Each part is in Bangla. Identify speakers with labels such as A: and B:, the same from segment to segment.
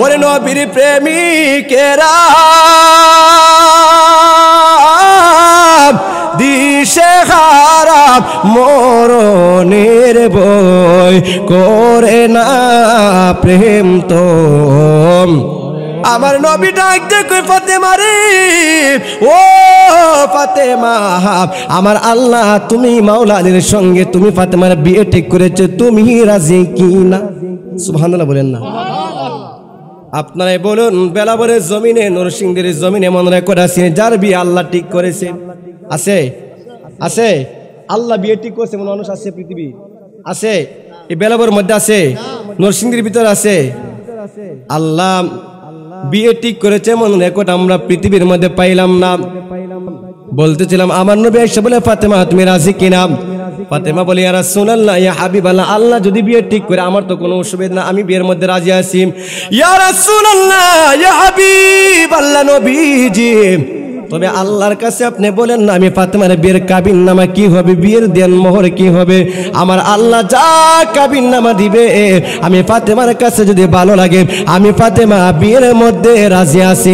A: ওরে নবীর প্রেমিকেরা দিশে খারাপ মরণের বই করে না প্রেম তো আমার নবী ডাক দেখো ফাতেমা রে ও ফাতেমা আমার আল্লাহ তুমি মাওলা আলীর সঙ্গে তুমি ফাতেমার বিয়ে ঠিক করেছো তুমি রাজি কি না সুবহানাল্লাহ বলেন না আপনারাই বলুন বেলাবরের জমিনে নরসিংদীর জমিনে মনে রেকর্ড আছে যার বিয়ে আল্লাহ ঠিক করেছে আছে আছে আল্লাহ বিয়ে ঠিক করছে মনে মানুষ আছে পৃথিবী আছে এই বেলাবরের মধ্যে আছে নরসিংদীর ভিতর আছে আল্লাহ বিয়ে ঠিক করেছে মনে রেকর্ড আমরা পৃথিবীর মধ্যে পাইলাম না বলতেছিলাম আমার নবী এসে বলে ফাতেমা তুমি রাজি কিনা ফাতেমা বলে ইয়া রাসূলুল্লাহ ইয়া হাবিবাল্লাহ আল্লাহ যদি বিয়ে ঠিক করে আমার তো কোনো অসুবিধা না আমি বিয়ের মধ্যে রাজি আছি ইয়া রাসূলুল্লাহ ইয়া হাবিবাল্লাহ নবীজি তবে আল্লাহর কাছে আপনি বলেন না আমি ফাতেমার বিয়ের কাবিননামা কি হবে বিয়ের দেন মোহর কি হবে আমার আল্লাহ যা কাবিননামা দিবে আমি ফাতেমার কাছে যদি ভালো লাগে আমি ফাতেমা বিয়ের মধ্যে রাজি আছি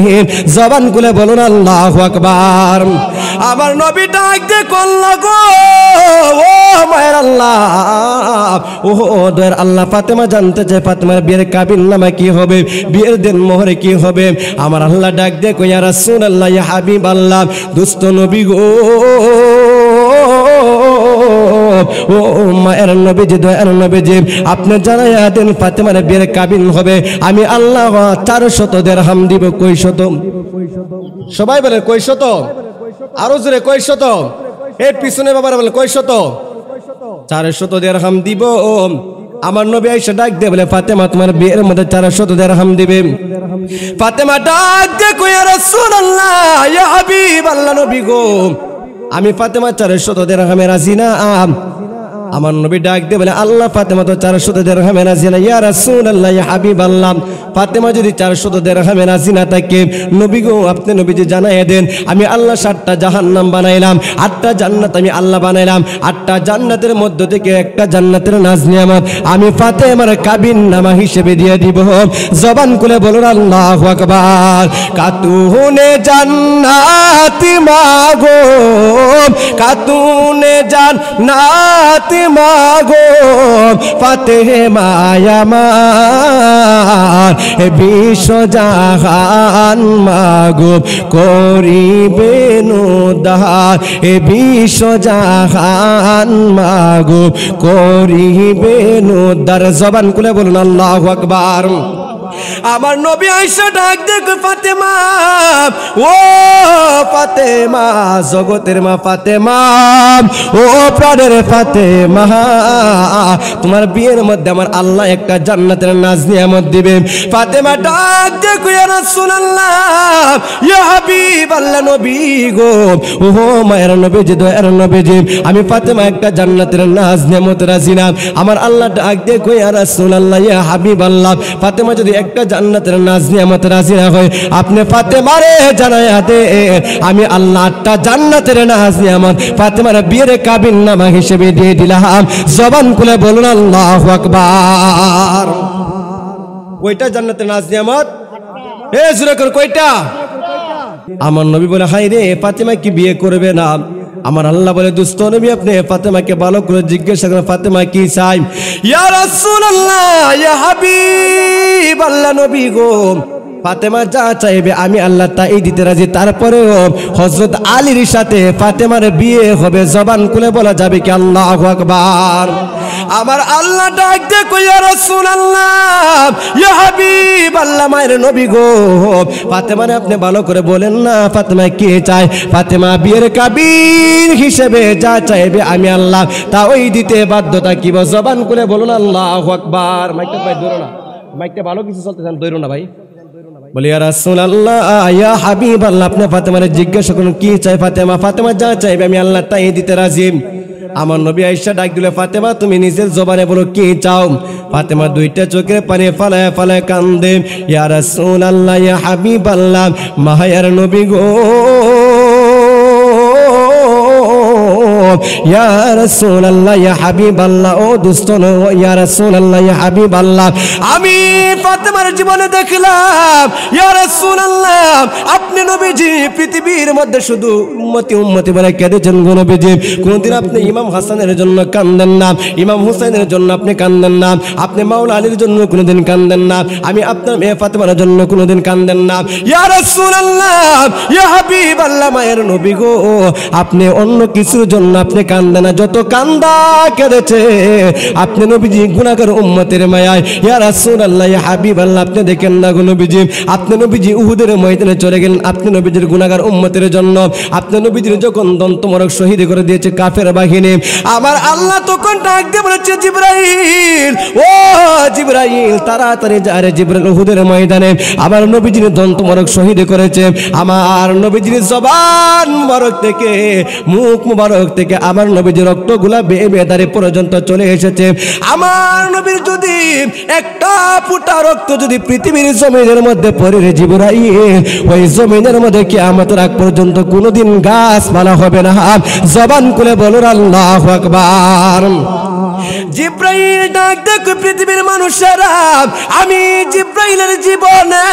A: জবান খুলে বলুন আল্লাহু আকবার আমার নবী ডাক দে আল্লাহ গো ও মায়ের আল্লাহ ও দয়ার আল্লাহ ফাতেমা জানতে চায় ফাতেমার বিয়ের কাবিননামা কি হবে বিয়ের দেন মোহর কি হবে আমার আল্লাহ ডাক দে ইয়া রাসূলুল্লাহ ইয়া হাবিব আল্লাহ দুষ্ট নবী গো ও মায়ের নবীজি দয়ার নবীজি আপনি জানাইয়া দেন ফাতেমার বিয়ের কাবিন হবে আমি আল্লাহ 400 দিরহাম দিব কয় শত সবাই বলে কয় শত আরো জোরে কয় শত এই পিছনে বাবারা বলে কয় শত 400 দিরহাম দিব আমার নবী আয়েশা ডাক দে বলে ফাতেমা তোমার বিয়ের মধ্যে 400 দিরহাম দিবে ফাতেমা ডাক দে কই ইয়া রাসূলুল্লাহ ইয়া হাবিবাল্লাহ নবী গো আমি ফাতেমা 400 দিরহামে রাজি না আমার নবী ডাক দে বলে আল্লাহ ফাতেমা তো 400 দিরহামে রাজি না ইয়া রাসূলুল্লাহ ইয়া হাবিবাল্লাহ ফাতেমা যদি 400 দিরহামে রাজি না থাকে নবী গো আপনি নবীজি জানাইয়া দেন আমি আল্লাহ 7টা জাহান্নাম বানাইলাম 8টা জান্নাত আমি আল্লাহ বানাইলাম 8টা জান্নাতের মধ্য থেকে একটা জান্নাতের নাজ নিয়ামত আমি ফাতেমার কাবিননামা হিসেবে দিয়ে দিব জবান খুলে বলুন আল্লাহু আকবার কাতুনে জান্নাতি মাগো কাতুনে জান্নাতি মাগো ফাতেমা আমার বিশ্ব জাহান মাগো করিবেন উদ্ধার বিশ্ব জাহান মাগো করিবেন উদ্ধার জবান খুলে বলুন আল্লাহু আকবার আমার নবী আয়েশা ডাক দেখো ফাতেমা ও ফাতেমা জগতের মা ফাতেমা ও প্রাণের ফাতেমা তোমার বিয়ের মধ্যে আমার আল্লাহ একটা জান্নাতের নাজ নিয়ামত দিবে ফাতেমা ডাক দেখো ইয়া রাসূলুল্লাহ ইয়া হাবিবাল্লাহ নবী গো ও মায়ের নবীজি দয়ার নবীজি আমি ফাতেমা একটা জান্নাতের নাজ নিয়ামত রাজি না আমার আল্লাহ ডাক দেখো ইয়া রাসূলুল্লাহ ইয়া হাবিবাল্লাহ ফাতেমা যদি একটা জান্নাতের নাজ নিয়ামত রাজি না হয় আপনি ফাতেমারে জানাইয়া দে আমি আল্লাহ 8টা জান্নাতের নাজ নিয়ামত ফাতেমার বিয়ের কাবিননামা হিসেবে দিয়ে দিলাম জবান খুলে বলুন আল্লাহু আকবার কয়টা জান্নাতের নাজ নিয়ামত এ জোরে করে কয়টা আমার নবী বলে হাই রে ফাতেমা কি বিয়ে করবে না আমার আল্লাহ বলে দুষ্ট নবী আপনি ফাতেমাকে ভালো করে জিজ্ঞাসা করেন ফাতেমা কি চাই ইয়া রাসূলুল্লাহ ইয়া হাবিবাল্লাহ নবী গো ফাতেমা যা চাইবে আমি আল্লাহ তাই দিতে রাজি তারপরেও হযরত আলীর সাথে ফাতেমার বিয়ে হবে জবান খুলে বলা যাবে কি আল্লাহু আকবার আমার আল্লাহ ডাক দে কই ইয়া রাসূলুল্লাহ ইয়া হাবিবাল্লাহ মায়ের নবী গো ফাতেমারে আপনি ভালো করে বলেন না ফাতেমা কি চায় ফাতেমা বিয়ের কাবিন হিসেবে যা চাইবে আমি আল্লাহ তা ওই দিতে বাধ্যতা কি জবান খুলে বলুন আল্লাহু আকবার মাইকটা ভাই ধরো না মাইকটা ভালো কিছু চলতেছেন ধরো না ভাই বলে ইয়া রাসূলুল্লাহ ইয়া হাবিবাল্লাহ আপনি ফাতেমারে জিজ্ঞাসা করুন কি চাই ফাতেমা ফাতেমা যা চাইবে আমি আল্লাহ তাই দিতে রাজি আমার নবী আয়েশা ডাক দিলে ফাতেমা তুমি নিজের জবানে বলো কি চাও ফাতেমা দুইটা চোখের পানি ফালায় ফালায় কান্দে ইয়া রাসূলুল্লাহ ইয়া হাবিবাল্লাহ মায়ার নবী গো ইয়া রাসূলুল্লাহ ইয়া হাবিবাল্লাহ, ও দোস্ত ইয়া রাসূলুল্লাহ ইয়া হাবিবাল্লাহ, আমি ফাতেমার জীবনে দেখলাম ইয়া রাসূলুল্লাহ আপনি নবীজি পৃথিবীর মধ্যে শুধু উম্মতি উম্মতি বলে কেঁদেছেন গো নবীজি। কোনদিন আপনি ইমাম হাসানের জন্য কান্দেন না, ইমাম হুসাইনের জন্য আপনি কান্দেন না, আপনি মাওলা আলীর জন্য কোনোদিন কান্দেন না, আমি আপনার মেয়ে ফাতেমার জন্য কোনোদিন কান্দেন না। ইয়া রাসূলুল্লাহ ইয়া হাবিবাল্লাহ, মায়ের নবী গো আপনি অন্য কিছুর জন্য আপনি কান্দেন না, যত কান্দা কেঁদেছে আপনি নবীজি গুনাহগার উম্মতের মায়ায়। ইয়া রাসূলুল্লাহ ইয়া হাবিবাল্লাহ, আপনি দেখেন না গো নবীজি, আপনি নবীজি উহুদের ময়দানে চলে গেলেন আপনি নবীজির গুনাহগার উম্মতের জন্য। আপনি নবীজির যখন দন্তমরক শহীদ করে দিয়েছে কাফের বাহিনী, আমার আল্লাহ তখন ডাক দিয়ে বলেছে জিবরাইল, ও জিবরাইল তাড়াতাড়ি যা রে জিবরাইল, উহুদের ময়দানে আমার নবীজির দন্তমরক শহীদ করেছে, আমার নবীজির জবান মুবারক থেকে মুখ মুবারক থেকে আমার নবীজির রক্তগুলা বেয়ে বেয়ে দাঁড়িয়ে পর্যন্ত চলে এসেছে। আমার নবীর যদি একটা ফুটা রক্ত যদি পৃথিবীর জমিনের মধ্যে পড়ে রে জিবরাইল, ওই জমিনের মধ্যে কিয়ামতের আগ পর্যন্ত কোনোদিন গাছপালা হবে না। জবান খুলে বলুন আল্লাহু আকবার। জিবরাইল ডাক দেখো পৃথিবীর মানুষেরা, আমি জিবরাইলের জীবনে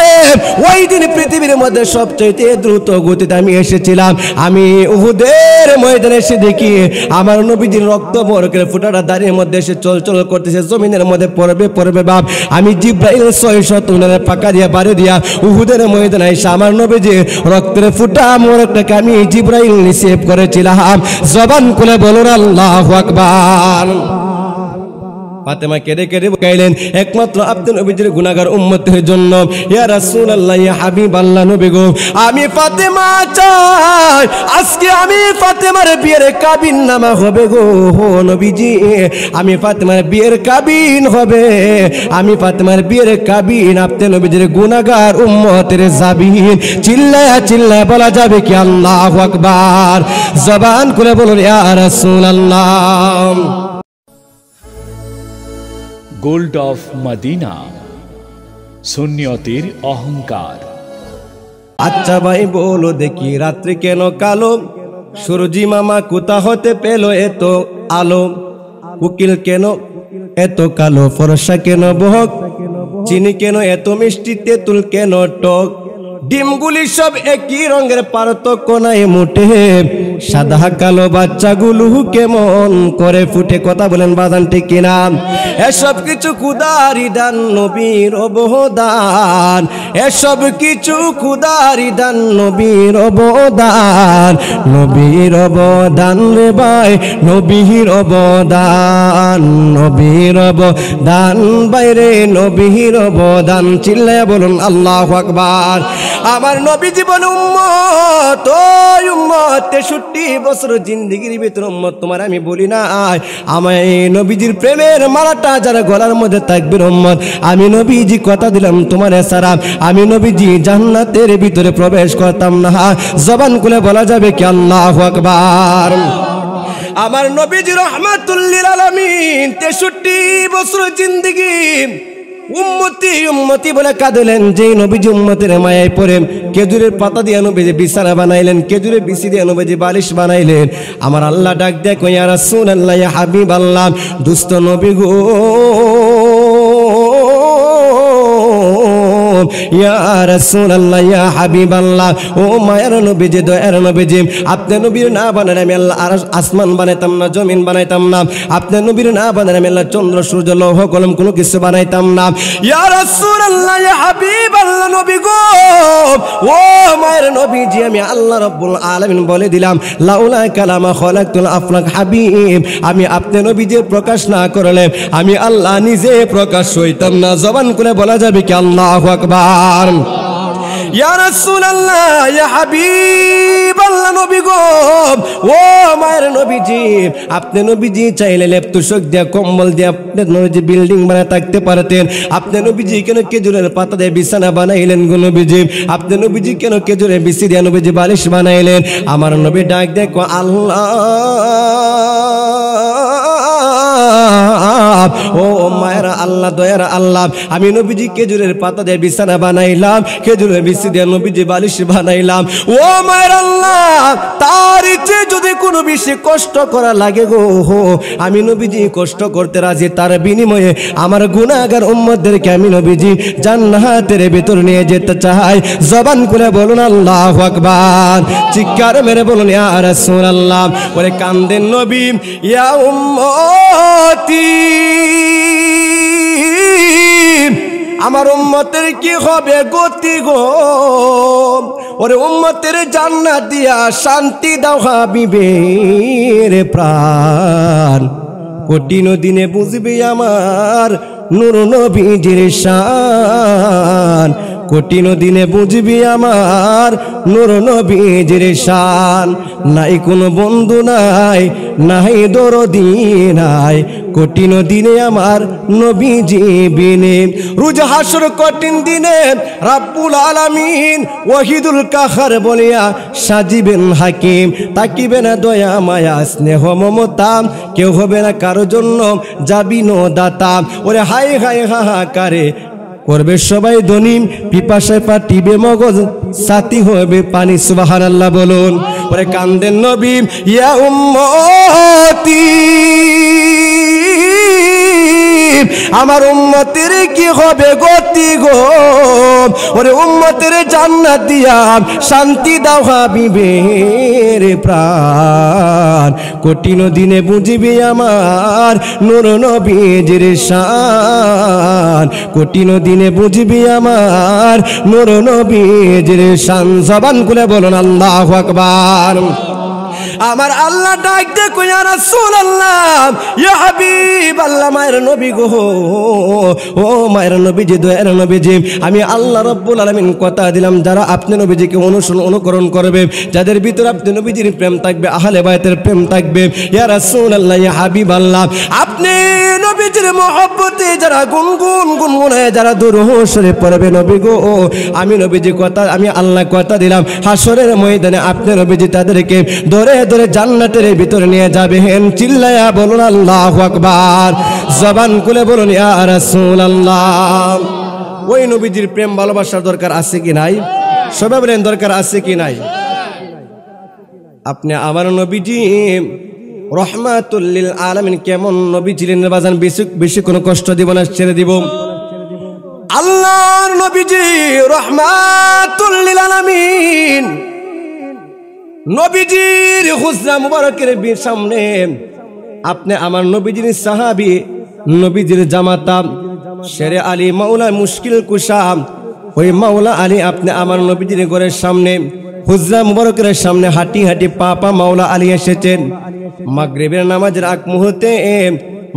A: ওই দিন পৃথিবীর মধ্যে সবচেয়ে দ্রুত গতিতে আমি এসেছিলাম। আমি উহুদের ময়দানে এসে দেখি আমার নবীজির রক্ত বরকের ফুটাটা দাঁড়িয়ে মধ্যে এসে চল করতেছে, জমিনের মধ্যে পড়বে বাপ। আমি জিবরাইল 600 উনানের পাকা দিয়া বাড়ি দিয়া উহুদের ময়দানে এসে আমার নবীজি রক্তের ফুটা মোরকটাকে আমি জিবরাইল রিসিভ করেছিলাম। জবান খুলে বলুন আল্লাহু আকবার। ফাতেমা কেঁদে কেঁদে গাইলেন একমাত্র আপনি নবীজির গুনাহগার উম্মতের জন্য। ইয়া রাসূলুল্লাহ ইয়া হাবিবাল্লাহ, নবী গো আমি ফাতেমা চাই আজকে আমি ফাতেমার বিয়ের কাবিন নামা হবে গো নবীজি, আমি ফাতেমার বিয়ের কাবিন হবে, আমি ফাতেমার বিয়ের কাবিন আপনি নবীজির গুনাহগার উম্মতের জাবিন। চিল্লায়া চিল্লায়া বলা যাবে কি আল্লাহু আকবার। জবান খুলে বলুন ইয়া রাসূলুল্লাহ।
B: গোল্ড অফ মদিনা, সুন্নিয়তের অহংকার।
A: আচ্ছা ভাই বলো দেখি রাত্রি কেন কালো, সূর্যি মামা কোথা হতে পেল এত আলো, উকিল কেন এত কালো, ফর্সা কেন বহক, চিনি কেন এত মিষ্টি, তেঁতুল কেন টক, ডিমগুলি সব একই রঙের পার্থক্য নাই মোটে, সাদা কালো বাচ্চাগুলো কেমন করে ফুটে। কথা বলেন বাদান ঠিক কিনা? এসব কিছু খুদারি দান নবীর অবদান, এসব কিছু খুদারি দান নবীর অবদান, নবীর অবদান রে ভাই, নবীর অবদান, নবীর অবদান বাইরে, নবীর অবদান। চিল্লায়া বলুন আল্লাহু আকবার। আমার নবী জীবন উম্মত, ওই উম্মত 63 বছর জিন্দেগির ভিতর উম্মত তোমার আমি বলি না, আমার এই নবীজির প্রেমের মালাটা যারা গলার মধ্যে থাকবে উম্মত, আমি নবীজি কথা দিলাম তোমার সারা আমি নবীজি জান্নাতের ভিতরে প্রবেশ করতাম না। জবান খুলে বলা যাবে কি আল্লাহু আকবার। আমার নবীজি রহমাতুল লিল আলামিন 63 বছর জিন্দেগি উম্মতি উম্মতি বলে কাঁদলেন। যে নবীজি উম্মতের মায়ায় পড়ে খেজুরের পাতা দিয়ে নবীজি বিছানা বানাইলেন, খেজুরের বিচি দিয়ে নবীজি বালিশ বানাইলেন। আমার আল্লাহ ডাক দেয় কই ইয়া রাসূলুল্লাহ ইয়া হাবিবাল্লাহ, দুষ্ট নবী গো ইয়া রাসূলুল্লাহ ইয়া হাবিবাল্লাহ, ও মায়ের নবীজি দয়ার নবীজি, আপনি নবীর না বানালে আমি আল্লাহ আসমান বানাইতাম না, জমিন বানাইতাম না, আপনি নবীর না বানালে আমি আল্লাহ চন্দ্র সূর্য লৌহ কলম কোনো কিছু বানাইতাম না। ইয়া রাসূলুল্লাহ ইয়া হাবিবাল্লাহ, নবী গো ও মায়ের নবীজি, আমি আল্লাহ রাব্বুল আলামিন বলে দিলাম লাউলা কালামা খলাকতুল আফলাক হাবিব, আমি আপনি নবীজির প্রকাশ না করলে আমি আল্লাহ নিজে প্রকাশ হইতাম না। জবান করে বলা যাবে কি আল্লাহু আকবার। ইয়া রাসূলুল্লাহ ইয়া হাবিবাল্লাহ, নবী গো ও মায়ের নবীজি, আপনি নবীজি চাইলে লেপ তুষক দিয়া কম্বল দিয়া আপনি নবীজি বিল্ডিং বানায় থাকতে পারতেন। আপনি নবীজি কেন খেজুরের পাতা দিয়ে বিছানা বানাইলেন গো নবীজি? আপনি নবীজি কেন খেজুরের বিচি দিয়া নবীজি বালিশ বানাইলেন? আমার নবী ডাক দেখো আল্লাহ ও মায়েরা আল্লাহ দয়ার আল্লাহ আমি নবীজি খেজুরের পাতা দিয়ে বিছানা বানাইলাম, খেজুরের বিচি দিয়ে নবীজি বালিশ বানাইলাম। ও মায়ের আল্লাহ তার ইচ্ছে যদি কোনো বেশি কষ্ট করা লাগে গো আমি নবীজি কষ্ট করতে রাজি, তার বিনিময়ে আমার গুনাহগার উম্মতদেরকে আমি নবীজি জান্নাতের ভিতর নিয়ে যেতে চাই। জবান খুলে বলুন আল্লাহু আকবার, চিৎকার মেরে বলুন ইয়া রাসূলুল্লাহ। ওরে কান্দেন নবী, ইয়া উম্মতি আমার উম্মতের কি হবে গতি গো, ওরে উম্মতের জান্নাত দিয়া শান্তি দাও হাবিবের প্রাণ, কঠিন দিনে বুঝবে আমার নূর নবীজির শান, কঠিন দিনে বুঝবি আমার নূর নবীজির শান। নাই কোনো বন্ধু নাই, নাই দরদি নাই, কঠিন দিনে আমার নবীজি বিনে। রোজ হাসর কঠিন দিনে রাব্বুল আলামিন ওয়াহিদুল কাহার বলিয়া সাজিবেন হাকিম, তাকিবেন দয়া মায়া স্নেহ মমতা, কেউ হবে না কারো জন্য যাবি নো দাতা। ওরে হাই হাই হাহাকারে করবে সবাই ধনী, পিপাসায় পাটিবে মগজ, সাথী হবে পানি। সুবহানাল্লাহ বলুন। ওরে কান্দেন নবী, ইয়া উম্মতি আমার উম্মতের কি হবে গতি গো, ওরে উম্মতের জান্নাত দিয়া শান্তি দাও হাবিবের প্রাণ, কঠিন দিনে বুঝবি আমার নূর নবীজির শান, কঠিন দিনে বুঝবি আমার নূর নবীজির শান। জবান খুলে বলুন আল্লাহু আকবার। আমার আল্লাহ ডাক দে কই ইয়া রাসূলুল্লাহ, ইয়া হাবিবাল্লাহ মায়ের নবী গো, ও মায়ের নবীজি দয়ার নবীজি, আমি আল্লাহ রাব্বুল আলামিন কথা দিলাম যারা আপনি নবীজিকে অনুকরণ করবে, যাদের ভিতরে আপনি নবীজির প্রেম থাকবে, আহলে বাইতের প্রেম থাকবে, ইয়া রাসূলুল্লাহ ইয়া হাবিবাল্লাহ আপনি নবীজির মহব্বতে যারা গুনগুন গুনগুনায় যারা দুরূহ শরীফ পড়বে নবী গো, আমি নবীজি কথা আমি আল্লাহ কথা দিলাম হাসরের ময়দানে আপনি নবীজি তাদেরকে ধরে ধরে জান্নাতের ভিতরে নিয়ে যাবেন। চিল্লায়া বলুন আল্লাহু আকবার, জবান খুলে বলুন ইয়া রাসূলুল্লাহ। ওই নবীজির প্রেম ভালোবাসার দরকার আছে কি নাই? সবাই বলেন দরকার আছে কি নাই? আপনি আমার নবীজি রহমাতুল লিল আলামিন কেমন নবী ছিলেন বাজান, বেশি কোনো কষ্ট দিব না, ছেড়ে দিব। আল্লাহর নবীজি রহমাতুল লিল আলামিন নবীজির হুজরা মুবারকের সামনে আপনি আমার নবীজির সাহাবী, নবীজির জামাতা শেরে আলী মাওলা মুশকিল কুশা, ওই মাওলা আলী আপনি আমার নবীজির ঘরের সামনে হুজরা মুবারকের সামনে হাঁটি হাঁটি পা মাওলা আলী এসেছেন। মাগরিবের নামাজের আগ মুহূর্তে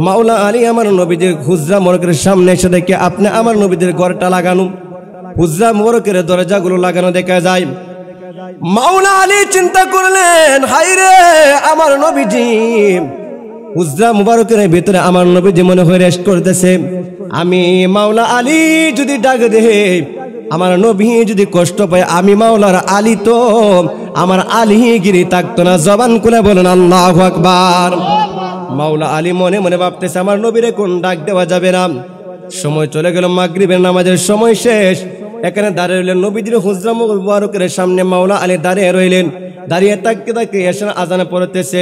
A: মাওলা আলী আমার নবীজির হুজরা মুবারকের সামনে এসে দেখে আপনি আমার নবীজির ঘরটা লাগানো, হুজরা মুবারকের দরজাগুলো লাগানো দেখা যায়। মাওলা আলী চিন্তা করলেন, হায়রে আমার নবীজি হুজরা মুবারকের ভিতরে আমার নবীজি মনে হয় রেস্ট করতেছে, আমি মাওলা আলী যদি ডাক দেহে আমার নবী যদি কষ্ট পায়, আমি মাওলার আলী তো আমার আলীগিরি থাকতো না। জবান খুলে বলেন আল্লাহু আকবার। মাওলা আলী মনে মনে ভাবতেছে আমার নবীরে কোন ডাক দেওয়া যাবে না। সময় চলে গেল, মাগরিবের নামাজের সময় শেষ। এখানে দাঁড়িয়ে রইলেন নবীজির হুজরা মুবারকের সামনে মাওলা আলী দাঁড়িয়ে রইলেন। দাঁড়িয়ে থাকতে থাকতে এশার আজান পড়তেছে,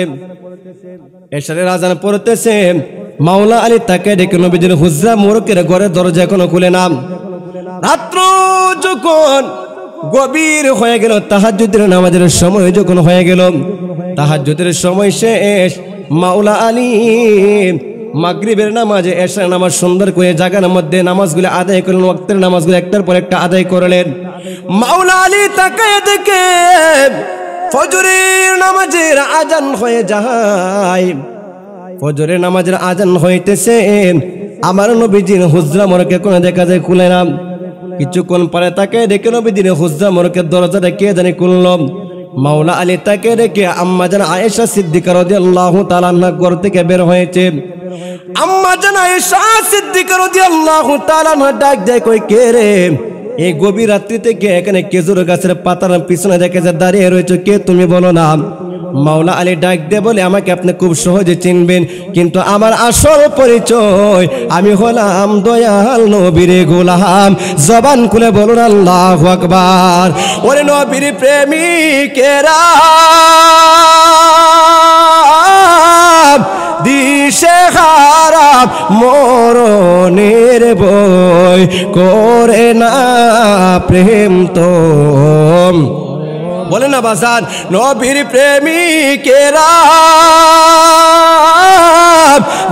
A: এশারের আজান পড়তেছে। মাওলা আলী তাকে ডেকে নবীজির হুজরা মুবারকের ঘরের দরজা এখনো খুলে না। রাত্র যখন গভীর হয়ে গেল, তাহাজ্জুদের নামাজের সময় যখন হয়ে গেল, তাহাজ্জুদের সময় শেষ, মাওলা আলী মাগরিবের নামাজে এশার নামাজ সুন্দর করে জায়গার মধ্যে নামাজগুলো আদায় করলেন, ওয়াক্তের নামাজগুলো একটার পর একটা আদায় করলেন। মাওলা আলী তাকায় দেখে ফজরের নামাজের আজান হয়ে যায়, ফজরের নামাজের আজান হইতেছে। আমার নবীজির হুজরা মুবারকে কোন দেখা যায় খুলে না। কিছুক্ষণ পরে তাকে দেখে নবীজির হুজরা মুবারকের দরজাটা কে জানি খুলল। মাওলা আলী তাকে দেখে আম্মা জান আয়েশা সিদ্দিকা রাদিয়াল্লাহু তাআলা আনহা ঘর থেকে বের হয়েছে। আম্মা জান আয়েশা সিদ্দিকা রাদিয়াল্লাহু তাআলা আনহা ডাক দেয়, কই কে রে? এই গভীর রাত্রি থেকে এখানে খেজুর গাছের পাতার পিছনে দেখে যে দাঁড়িয়ে রয়েছে, কে তুমি বলো না? মাওলা আলী ডাক দিয়ে বলে, আমাকে আপনি খুব সহজে চিনবেন, কিন্তু আমার আসল পরিচয় আমি হলাম দয়াল নবীর গোলাম। জবান খুলে বলুন আল্লাহু আকবার। ওরে নবীর প্রেমিকেরা দিশে খারাপ মরণের বই করে না প্রেম তো। বলে না বাজান, নবীর প্রেমিকেরা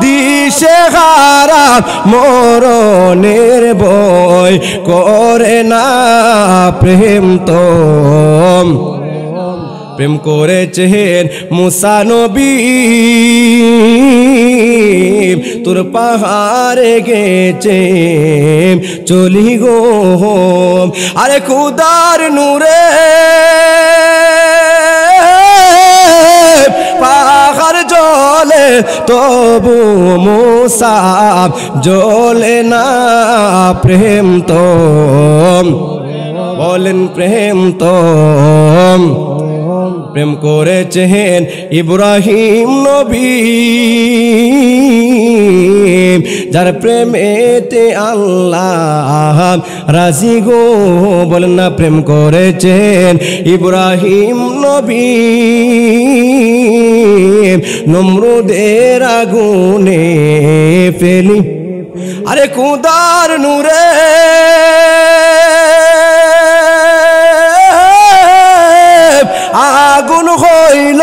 A: দিশে খারাপ মরণের বই করে না প্রেম তো। প্রেম করেছেন মুসা নবী, তোর পাহাড়ে গেছে চলি গো। আরে খুদার নূরে পাহাড় জ্বলে তবু মুসা জ্বলে না প্রেম তো। বলেন প্রেম তো। প্রেম করেছেন ইব্রাহিম নবী, যার প্রেমেতে আল্লাহ রাজি গো। বলেন না প্রেম করেছেন ইব্রাহিম নবী, নমরুদের আগুনে ফেলি। আরে খুদার নূরে আগুন হইল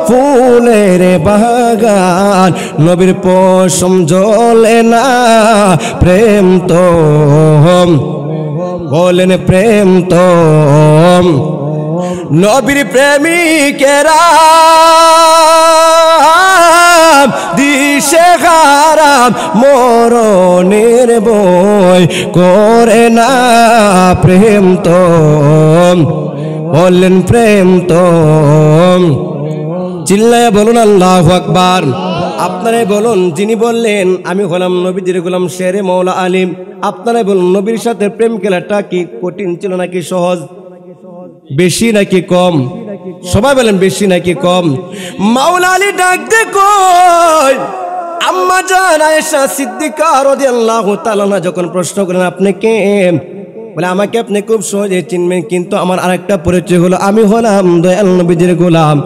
A: ফুলের বাগান, নবীর পশম জ্বলে না প্রেম তো। বলেন প্রেম তো। নবীর প্রেমিকেরা দিশে খারাপ মরণের বই করে না প্রেম তো। বললেন প্রেম তো। চিল্লায় বলুন আল্লাহু আকবার। আপনারাই বলুন, যিনি বললেন আমি হলাম নবীজির গোলাম শেরে মৌলা আলিম, আপনারাই বলুন নবীর সাথে প্রেম খেলাটা কি কঠিন ছিল নাকি সহজ? বেশি নাকি কম? সবাই বলেন বেশি নাকি কম? মাওলা আলী ডাক দে কই, আম্মা জান আয়েশা সিদ্দিকা রাদিয়াল্লাহু তাআলা যখন প্রশ্ন করেন আপনি কে, বলে আমাকে আপনি খুব সহজে চিনবেন, কিন্তু আমার আরেকটা পরিচয় হলো আমি হলাম দয়াল নবীজির গোলাম।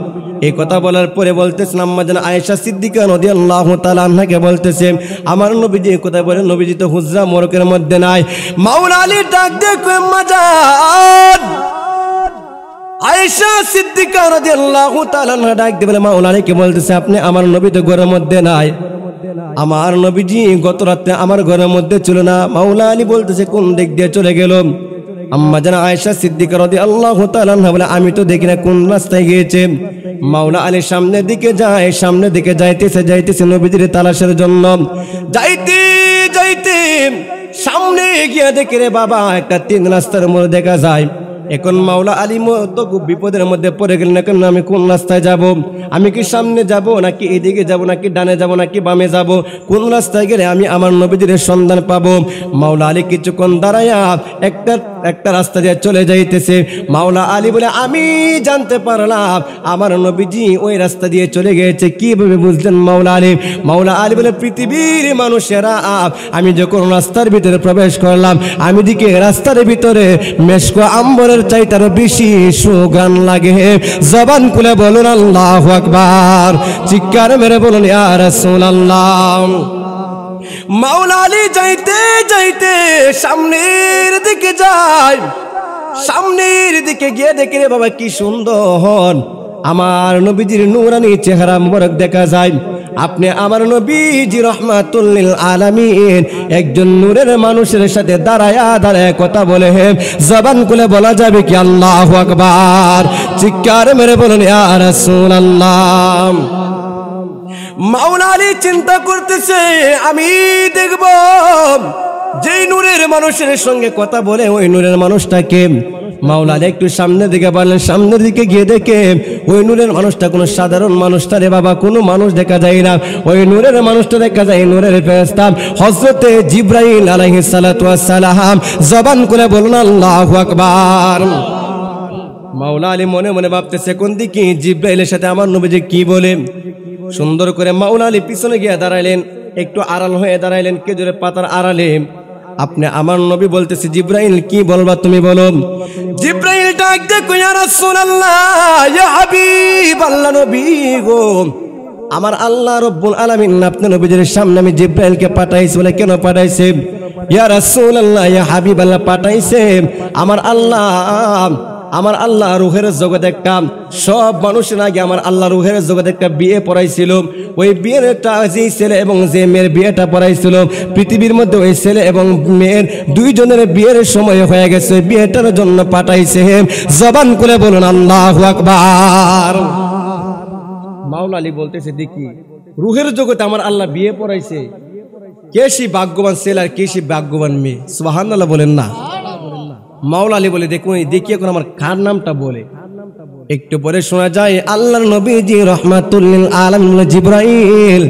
A: এই কথা বলার পরে বলতেছেন আম্মা জান আয়েশা সিদ্দিকা রাদিয়াল্লাহু তাআলা আনহাকে বলতেছে, আমার নবীজি কথা বলে নবীজি তো হুজরা মোরকের মধ্যে নাই। মাওলা আলী ডাক দে কই, আম্মা জান আয়েশা সিদ্দিকা রাদিয়াল্লাহু তাআলা আনহা ডাক দিয়ে বলে, মাওলা আলীকে বলতেছে আপনি আমার নবী তো ঘরের মধ্যে নাই, আমার নবীজি গত রাতে আমার ঘরের মধ্যে ছিল না। মাওলা আলী বলতেছে কোন দিক দিয়ে চলে গেল? আম্মা জান আয়েশা সিদ্দিকা রাদিয়াল্লাহু তাআলা আনহা বলে আমি তো দেখি না কোন রাস্তায় গিয়েছে। মাওলা আলী সামনের দিকে যায়, সামনের দিকে যাইতেছে নবীজির তালাশের জন্য। যাইতে যাইতে সামনে গিয়ে দেখে রে বাবা একটা তিন রাস্তার মোড় দেখা যায়। এখন মাওলা আলী তো খুব বিপদের মধ্যে পড়ে গেলেন, এখন আমি কোন রাস্তায় যাব? আমি কি সামনে যাব নাকি এদিকে যাব নাকি ডানে যাব নাকি বামে যাব? কোন রাস্তায় গেলে আমি আমার নবীজির সন্ধান পাবো? মাওলা আলী কিছুক্ষণ দাঁড়ায়া একটা রাস্তা দিয়ে চলে যাইতেছে। মাওলা আলী বলে আমি জানতে পারলাম আমার নবীজি ওই রাস্তা দিয়ে চলে গিয়েছে। কিভাবে বুঝলেন মাওলা আলী? মাওলা আলী বলে পৃথিবীর মানুষেরা আমি যখন রাস্তার ভিতরে প্রবেশ করলাম, আমি দিকে রাস্তার ভিতরে মেশকো আম্বরের চাইতে আরো বেশি সুগান লাগে। জবান খুলে বলুন আল্লাহু আকবার। চিৎকার মেরে বলুন ইয়া রাসূলুল্লাহ। মাওলা আলী যাইতে যাইতে সামনের দিকে যায়, সামনের দিকে গিয়ে দেখে রে বাবা কি সুন্দর আমার নবীজির নূরানি চেহারা মোবারক দেখা যায়। আপনি আমার নবীজি রাহমাতুল লিল আলামিন একজন নূরের মানুষের সাথে দাঁড়ায়া কথা বলে জবান খুলে বলা যাবে কি আল্লাহু আকবার? চিৎকার মেরে বলুন ইয়া রাসূলুল্লাহ। মাওলা আলী চিন্তা করতেছে আমি দেখব যেই নূরের মানুষের সঙ্গে কথা বলে ওই নূরের মানুষটাকে। মাওলা আলী একটু সামনের দিকে বললেন, সামনের দিকে গিয়ে দেখে ওই নূরের মানুষটা কোনো সাধারণ মানুষটা রে বাবা, কোনো মানুষ দেখা যায় না। ওই নূরের মানুষটা দেখা যায় নূরের ফেরেশতা হযরতে জিবরাইল আলাইহিস সালাতু ওয়াস সালাম। জবান করে বলুন আল্লাহু আকবার। মাওলা আলী মনে মনে ভাবতেছে কোন দিকে জিব্রাইলের সাথে আমার নবীজি কি বলে। সুন্দর করে মাওলা আলী পিছনে গিয়ে দাঁড়াইলেন, একটু আড়াল হয়ে দাঁড়াইলেন খেজুরের পাতার আড়ালে। আপনি আমার নবী বলতেছে জিব্রাইল কি বলবা তুমি বলো। জিব্রাইল ডাক দেখো ইয়া রাসূলুল্লাহ ইয়া হাবিবাল্লাহ নবী গো, আমার আল্লাহ রব্বুল আলামিন আপনার নবীজির সামনে আমি জিব্রাইলকে পাঠাইছি। বলে কেন পাঠাইছে? ইয়া রাসূলুল্লাহ ইয়া হাবিবাল্লাহ পাঠাইছে আমার আল্লাহ রুহের জগতে একটা, সব মানুষের আগে আমার আল্লাহ রুহের জগতে একটা বিয়ে পড়াইছিল। ওই বিয়েটা যে ছেলে এবং যে মেয়ের বিয়েটা পড়াইছিল, পৃথিবীর মধ্যে ওই ছেলে এবং মেয়ের দুইজনের বিয়ের সময় হয়ে গেছে, বিয়েটার জন্য পাঠাইছে। জবান করে বলুন আল্লাহু আকবার। মাওলা আলী বলতেছে দেখি রুহের জগতে আমার আল্লাহ বিয়ে পড়াইছে, কে সেই ভাগ্যবান ছেলে আর কে সেই ভাগ্যবান মেয়ে? সুবহানাল্লাহ বলেন না। মাওলা আলী বলে দেখুন দেখি এখন আমার কার নামটা বলে। একটু পরে শোনা যায় আল্লাহর নবীজি রাহমাতুল লিল আলামিন জিব্রাইল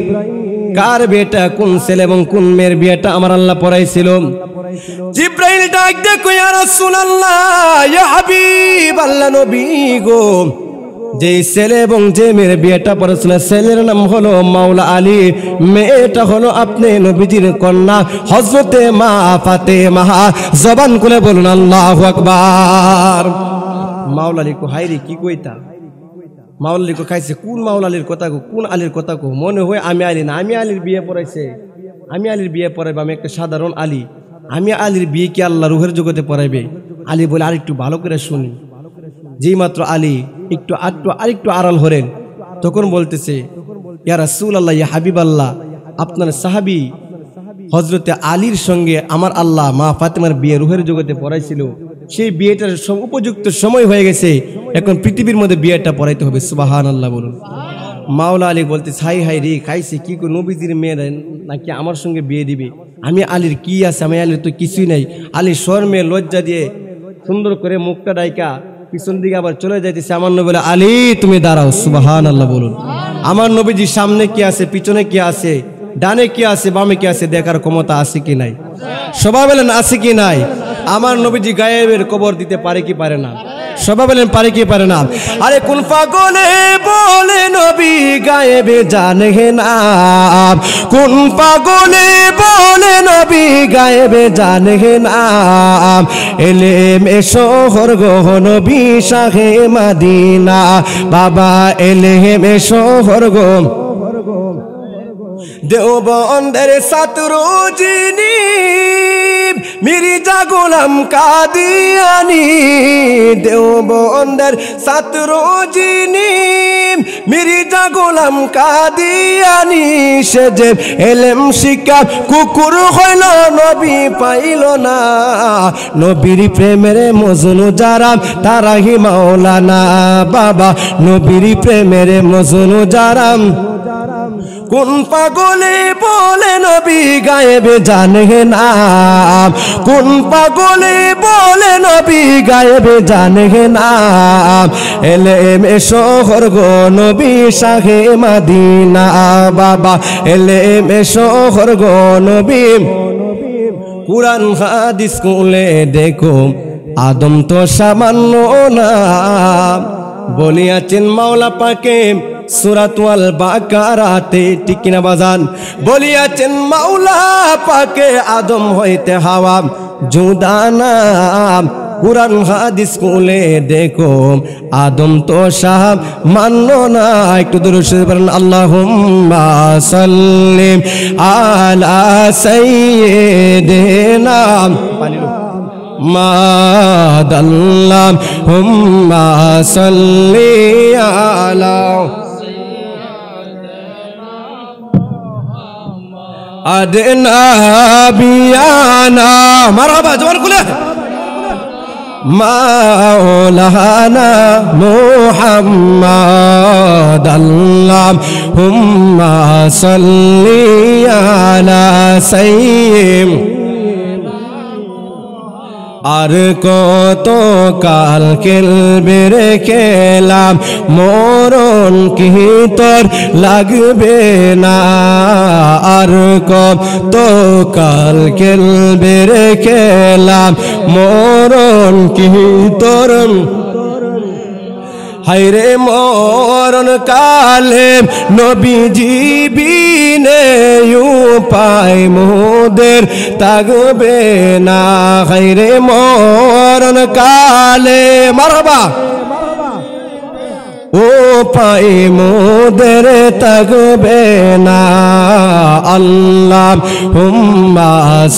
A: কার বিয়েটা, কোন ছেলে এবং কোন মেয়ের বিয়েটা আমার আল্লাহ পড়াইছিল। জিব্রাইল ডাক দেখো ইয়া রাসূলুল্লাহ ইয়া হাবিবাল্লাহ নবী গো, যে ছেলে এবং যে মেয়ের বিয়েটা পড়েছিল ছেলের নাম হলো মাওলা আলী, মেয়েটা হলো আপনি নবীজির কন্যা হযরতে মা ফাতেমা। জবান খুলে বলুন আল্লাহু আকবার। মাওলা আলী কো হায়রে কি কইতা, মাওলা আলী কো খাইছে কোন মাওলা আলীর কথা কো, কোন আলীর কথা কো? মনে হয় আমি আলী না, আমি আলীর বিয়ে পড়াইছে, আমি আলীর বিয়ে পড়াইবে, আমি একটা সাধারণ আলী, আমি আলীর বিয়ে কি আল্লাহ রুহের জগতে পড়াইবে? আলী বলে আর একটু ভালো করে শুনি। যেই মাত্র আলী আরেকটু আড়াল হলেন, তখন বলতেছে ইয়া রাসূলুল্লাহ ইয়া হাবিবাল্লাহ, আপনার সাহাবী হযরতে আলীর সঙ্গে আমার আল্লাহ মা ফাতেমার বিয়ে রুহের জগতে পড়াইছিল, সেই বিয়েটার উপযুক্ত সময় হয়ে গেছে, এখন পৃথিবীর মধ্যে বিয়েটা পড়াইতে হবে। সুবহানাল্লাহ বলুন। মাওলা আলী বলতে হাই হাই রে খাইছে কি কো, নবীজির মেয়ের নাকি আমার সঙ্গে বিয়ে দিবে? আমি আলীর কি আছে, আমি আলীর তো কিছুই নাই। আলী শর্মে লজ্জা দিয়ে সুন্দর করে মুখটা ডাইকা পিছন দিকে আবার চলে যাইতেছে। আমার নবী বলে আলী তুমি দাঁড়াও। সুবহানাল্লাহ বলুন। আমার নবীজি সামনে কি আছে, পিছনে কি আছে, ডানে কি আছে, বামে কি আছে দেখার ক্ষমতা আছে কি নাই? সবাই বলেন আছে কি নাই? আমার নবীজি গায়েবের খবর দিতে পারে কি পারে না? সবাই বলেন পারে কি পারে না? আরে কোন পাগলে বলে নবী গায়েবে জানে না, কোন পাগলে বলে নবী গায়েবে জানে না। এলেমে শহর গো নবী শাহে মদিনা, বাবা এলেমে শহর গো দেওবন্দের ছাত্র যিনি মির্জা গোলাম কাদিয়ানি, দেওবন্দের ছাত্র যিনি মির্জা গোলাম কাদিয়ানি, সে যে এলেম শিক্ষা কুকুর হইল নবী পাইল না, নবীর প্রেমের মজনু যারা তারাই মাওলানা, বাবা নবীর প্রেমের মজনু যারা। কোন পাগলে বলে নবী গায়েবে জানে না, কোন পাগলে বলে নবী গায়েবে জানে না। এলেমে শহর গো নবী শাহে মদিনা, বাবা এলেমে শহর গো নবী। কুরআন হাদিস স্কুলে দেখো আদম তো সামান্য না, বলিয়াছেন মাওলা পাকে সূরাতুল বাকারাতে, ঠিক কিনা বাজান? বলিয়াছেন মাওলা পাকে আদম হইতে হাওয়া জুদানা। কুরআন হাদিস খুলে দেখো আদম তো সাহাব মান্য না। একটু দরুদ শরীফ পড়েন আল্লাহুম্মা সাল্লি আলা সাইয়্যিদিনা মাদাল্লাহুম্মা সাল্লি আলা আদনা বিয়ানা, মারহাবা জবান খুলে, মাওলানা মুহাম্মাদ আল্লাহুম্মা সাল্লি আলা সাইয়্যিদ। আর কত কাল খেলবে রে খেলাম, মরণ কি তোর লাগবে না। আর কত কাল খেলবে রে খেলাম, মরণ কি তোর হায়রে মরণ কালে নবীজি বিনে উপায় মোদের থাকবে না। হায়রে মরণ কালে মারহাবা উপায় মোদের থাকবে না। আল্লাহুম্মা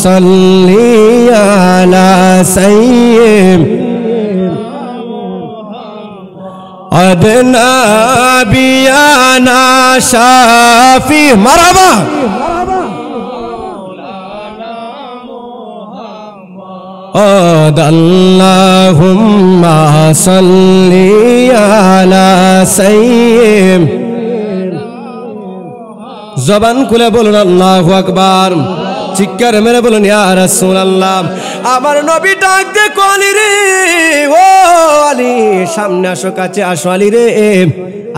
A: সাল্লি আলা সাইয়্যিদিনা বিয়ানা শাফি মারহাবা আল্লাহুম্মা সাল্লি আলা সাইয়্যিদিনা। জবান খুলে বলুন আল্লাহু আকবার, চিৎকার মেরে বলুন ইয়া রাসূলুল্লাহ। আমার নবী ডাক দে আলী রে, ও আলী সামনে আসো, কাছে আসো আলী রে।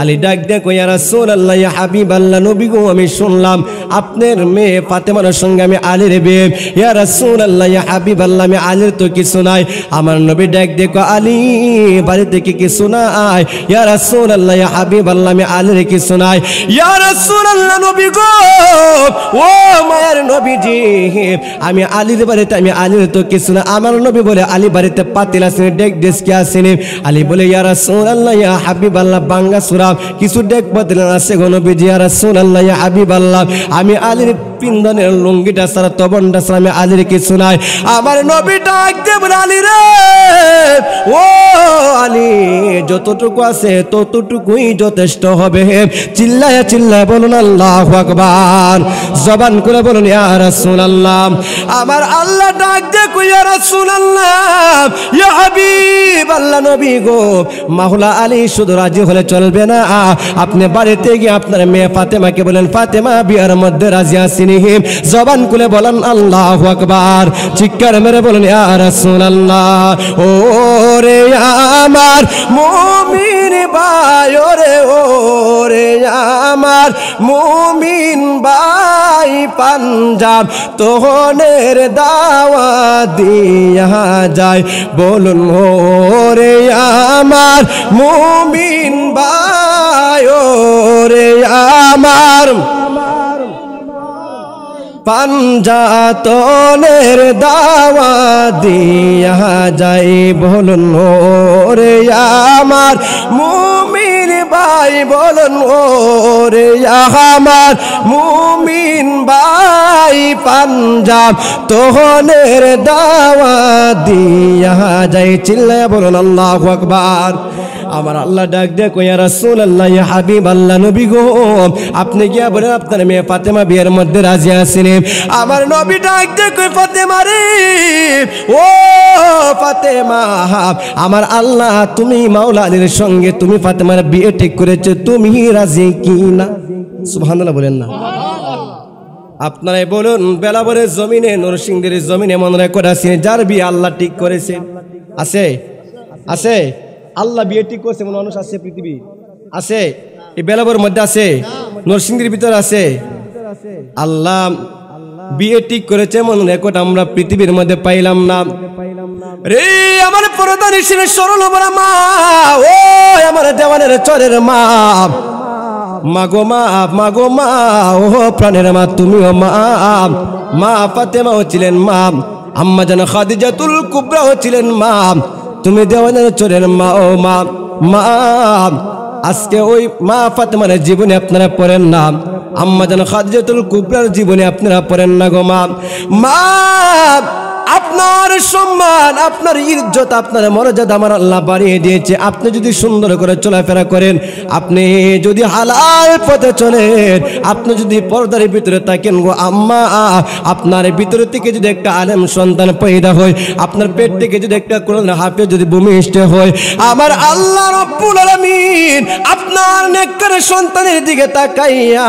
A: আলী ডাক দে কই ইয়া রাসূলুল্লাহ, ইয়া হাবিবাল্লাহ, নবী গো আমি শুনলাম আপনার মেয়ে ফাতেমার সঙ্গে আমি আলীর বিয়ে। ইয়া রাসূলুল্লাহ, ইয়া হাবিবাল্লাহ, আমি আলীর তো কিছু নাই। আমার নবী ডাক দে কই আলী বাড়িতে কি কিছু নাই? ইয়া রাসূলুল্লাহ, ইয়া হাবিবাল্লাহ, আমি আলীর কিছু নাই। ইয়া রাসূলুল্লাহ নবী গো, ও মায়ের নবীজি, আমি আলীর বাড়িতে, আমি আলীর তো কিছু না। আমার নবী বলে আলী বাড়িতে পাতিল আসেনি, ডেক ডেস্কি আসেনি। আলী বলে ইয়া রাসূলুল্লাহ, ইয়া হাবিবাল্লাহ, বাঙ্গা সুরা কিছু ডেক পাতিল আছে গো নবীজি। ইয়া রাসূলুল্লাহ, ইয়া হাবিবাল্লাহ, আমি আলীর পিন্দনের লুঙ্গিটা ছাড়া তবনটা ছাড়া আমি আলীর কিছু নাই। আমার নবী ডাক দে বলে আলী রে, ও আলী যতটুকু আছে ততটুকুই যথেষ্ট হবে। চিল্লায়া চিল্লায়া বলুন আল্লাহু আকবার, জবান করে বলুন ইয়া রাসূলুল্লাহ। আমার আল্লাহ ডাক দে কই ইয়া রাসূলুল্লাহ, ইয়া হাবিবাল্লাহ, নবী গো মাওলা আলী শুধু রাজি হলে চলবে না, আপনি বাড়িতে গিয়ে আপনার মেয়ে ফাতেমাকে বলেন ফাতেমা বিয়ার মধ্যে রাজি আসিনি। জবান খুলে বলেন আল্লাহু আকবার, চিৎকার মেরে বলেন ইয়া রাসূলুল্লাহ। ও রে আমার মুমিন ভাই, ওরে ও রে আমার মুমিন ভাই, পাঞ্জাব তোহনের দাওয়াত দিয়া যায়, বলুন ও রে আমার মুমিন ভাই, ও রে আমার পাঞ্জাতনের দাওয়াত দিয়া যাই, বলুন ও রে আমার মুমিন ভাই, বলুন ও রে আমার মুমিন ভাই, পাঞ্জাব তোহনের দাওয়াত দিয়া যাই। চিল্লায়া বলুন আল্লাহু আকবার। আমার আল্লাহ ডাক দে কই ইয়া রাসূলুল্লাহ, ইয়া হাবিবাল্লাহ, নবী গো আপনি গিয়া বলেন আপনার মেয়ে ফাতেমা বিয়ের মধ্যে রাজি আছেন। আমার নবী ডাক দে কই ফাতেমা রে, ও ফাতেমা, আমার আল্লাহ তুমি মাওলা আলীর সঙ্গে তুমি ফাতেমার বিয়ে ঠিক করেছো, তুমি রাজি কি না? সুবহানাল্লাহ বলেন না। আপনারাই বলুন, বেলাবরের জমিনে নরসিংদীর জমিনে মনে রেকর্ড আছে যার বিয়ে আল্লাহ ঠিক করেছে? আছে? আছে? আল্লাহ বিয়ে ঠিক করছে মনে মানুষ আছে? পৃথিবী আছে? এই বেলাবরের মধ্যে আছে? নরসিংদীর ভিতরে আছে? আল্লাহ বিয়ে ঠিক করেছে মনে রেকর্ড আমরা পৃথিবীর মধ্যে পাইলাম না রে। আমার পরদা নিশিনে সরল বড় মা, ও আমার দেওয়ানের চরের মা, মাগো মা, মাগো মা, ও প্রাণের মা তুমিও মা। মা ফাতেমাও ছিলেন মা, আম্মা জান খাদিজাতুল কুবরাও ছিলেন মা, তুমি দেওয়ানের চরের মা। ও মা, মা আজকে ওই মা ফাতেমার জীবনে আপনারা পড়েন না, আম্মা জান খাদিজাতুল কুবরার জীবনে আপনারা পড়েন না গো মা। মা আপনার সম্মান, আপনার ইজ্জত, আপনার মর্যাদা আমার আল্লাহ বাড়িয়ে দিয়েছে। আপনি যদি সুন্দর করে চলাফেরা করেন, আপনি যদি হালাল পথে চলেন, আপনি যদি পর্দার ভিতরে থাকেন গো আম্মা, আপনার ভিতরে থেকে যদি একটা আলেম সন্তান পয়দা হয়, আপনার পেট থেকে যদি একটা কোরআন হাফেজ যদি ভূমিষ্ঠ হয়, আমার আল্লাহ রব্বুল আলামিন আপনার নেককার সন্তানের দিকে তাকাইয়া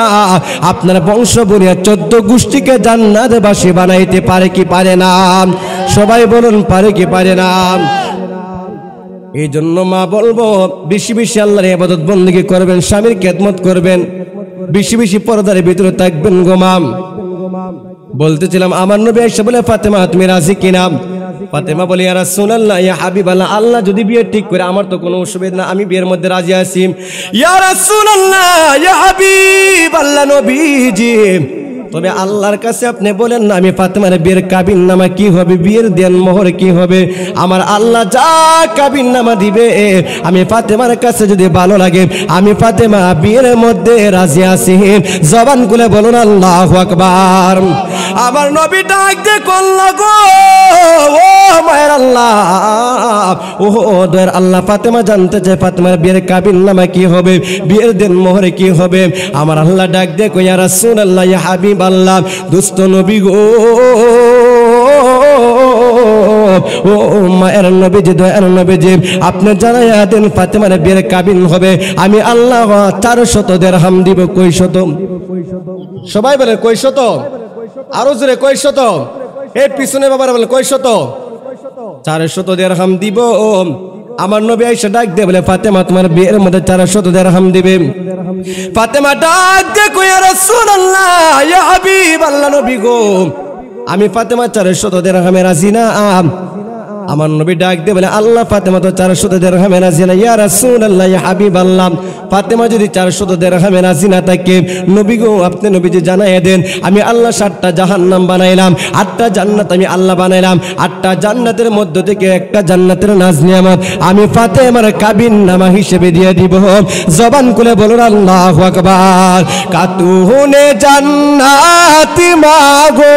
A: আপনার বংশ বনিয়া 14 গোষ্ঠীকে জান্নাতবাসী বানাইতে পারে কি পারে না? সবাই বলুন পারে কি পারে না? এই জন্য মা বলবো বেশি বেশি আল্লাহর ইবাদত বندگی করবেন, স্বামীর খেদমত করবেন, বেশি বেশি পর্দার ভিতরে থাকবেন গো মা। বলতেছিলাম আমার নবী এসে বলে ফাতেমা তুমি রাজি কিনা? ফাতেমা বলে ইয়া রাসূলুল্লাহ ইয়া হাবিবাল্লাহ, আল্লাহ যদি বিয়ে ঠিক করে আমার তো কোনো অসুবিধা না, আমি বিয়ের মধ্যে রাজি আছি। ইয়া রাসূলুল্লাহ ইয়া হাবিবাল্লাহ নবীজি, তবে আল্লাহর কাছে আপনি বলেন না আমি ফাতেমার বিয়ের কাবিন নামা কি হবে, বিয়ের দেন মোহর কি হবে? আমার আল্লাহ যা কাবিন নামা দিবে আমি ফাতেমার কাছে যদি ভালো লাগে আমি ফাতেমা বিয়ের মধ্যে রাজি আছি। জবান খুলে বলুন আল্লাহু আকবার। আমার নবী ডাক দিয়ে কল গো, ও মায়ের আল্লাহ, ও দয়ার আল্লাহ, ফাতেমা জানতে চায় ফাতেমার বিয়ের কাবিন নামা কি হবে, বিয়ের দেন মোহরে কি হবে? আমার আল্লাহ ডাক দিয়ে কই ইয়া রাসূলুল্লাহ ইয়া হাবিবাল্লাহ, দুষ্ট নবী গো, ও মায়ের নবীজি, দয়ার নবীজি, আপনি জানাইয়া দেন ফাতেমার বিয়ের কাবিন হবে আমি আল্লাহ 400 দিরহাম দিব। কই শত? সবাই বলে কই শত? আরো জোরে কই শত? এই পিছনে বাবার বলে কই শত? 400 দিরহাম দিব। আমার নবী আয়েশা ডাক দিয়ে বলে ফাতেমা তোমার বিয়ের মধ্যে 400 দিরহাম দিবে। ফাতেমা ডাক দিয়ে কই ইয়া রাসূলুল্লাহ ইয়া হাবিবাল্লাহ নবী গো, আমি ফাতেমা 400 দিরহামে রাজি না। আমার নবী ডাক দিয়ে বলে আল্লাহ ফাতেমা তো 400 দিরহামে রাজি না। ইয়া রাসূলুল্লাহ ইয়া হাবিবাল্লাহ, ফাতেমা যদি 400 দিরহামে রাজি না থাকে নবী গো আপনি নবীজি জানাইয়া দেন আমি আল্লাহ 7টা জাহান্নাম বানাইলাম, 8টা জান্নাত আমি আল্লাহ বানাইলাম, 8টা জান্নাতের মধ্য থেকে একটা জান্নাতের নাজ নিয়ামত আমি ফাতেমার কাবিন নামা হিসেবে দিয়ে দিব। জবান খুলে বলুন আল্লাহু আকবার। কাতুনে জান্নাতি মাগো,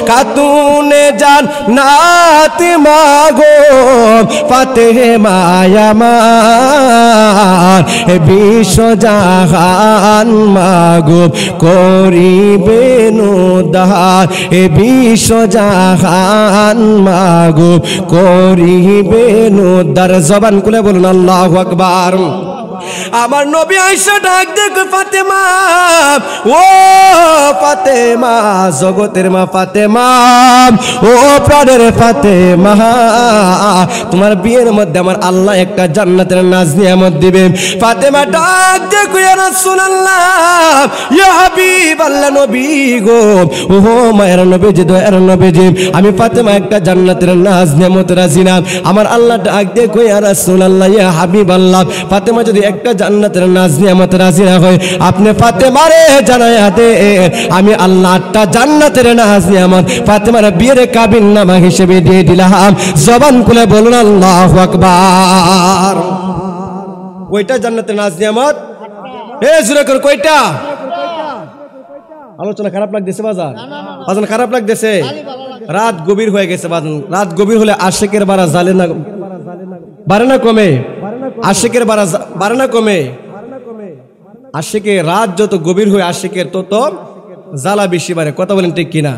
A: কাতুনে জান্নাতি মাগো, ফাতেমা আমার বিশ্ব জাহান মাগো করিবেন উদ্ধার, বিশ্ব জাহান মাগো করিবেন উদ্ধার। জবান খুলে বলুন আল্লাহু আকবার। আমার নবী আয়েশা ডাক দেখো ফাতেমা, ও ফাতেমা, জগতের মা ফাতেমা, ও প্রাণের ফাতেমা, তোমার বিয়ের মধ্যে আমার আল্লাহ একটা জান্নাতের নাজ নিয়ামত দিবে। ফাতেমা ডাক দেখো ইয়া রাসূলুল্লাহ ইয়া হাবিবাল্লাহ নবী গো, ও মায়ের নবীজি, দয়ার নবীজি, আমি ফাতেমা একটা জান্নাতের নাজ নিয়ামত রাজি না। আমার আল্লাহ ডাক দেখো ইয়া রাসূলুল্লাহ ইয়া হাবিবাল্লাহ, ফাতেমা যদি একটা জান্নাতের নাজ নিয়ামত রাজি না হয় আপনি ফাতেমারে জানাইয়া দে আমি আল্লাহ 8টা জান্নাতের নাজ নিয়ামত ফাতেমার বিয়ের কাবিন নামা হিসেবে দিয়ে দিলাম। জবান খুলে বলুন আল্লাহু আকবার। কয়টা জান্নাতের নাজ নিয়ামত? এ জোরে করে কয়টা? আলোচনা খারাপ লাগতেছে বাজার? বাজান খারাপ লাগতেছে? রাত গভীর হয়ে গেছে বাজান। রাত গভীর হলে আশিকের বাড়া জ্বালে না, বাড়ে না কমে? আশিকের বাড়া বাড়ে না কমে? আশিকে রাত যত গভীর হয়ে আশিকের তত জ্বালা বেশি বাড়ে। কথা বলেন ঠিক কিনা?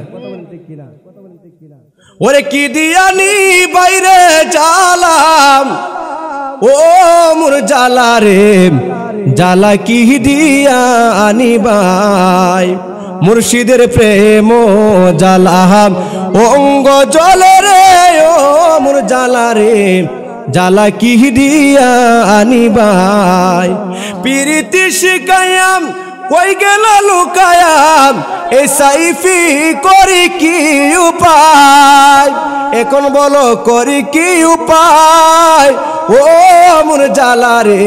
A: ওরে কি দিয়ানি বাইরে জ্বালাম, ও মোর জ্বালা রে জ্বালা কি দিয়া আনি ভাই, মুর্শিদের প্রেম জ্বালা অঙ্গ জলে রে, ও মোর জ্বালা রে জ্বালা কি দিয়া আনি ভাই, পিরিতি শিকায়াম কই গেল লুকায়াম, এই সাইফি করি কি উপায়, এখন বলো করি কি উপায়, ও মোর জ্বালা রে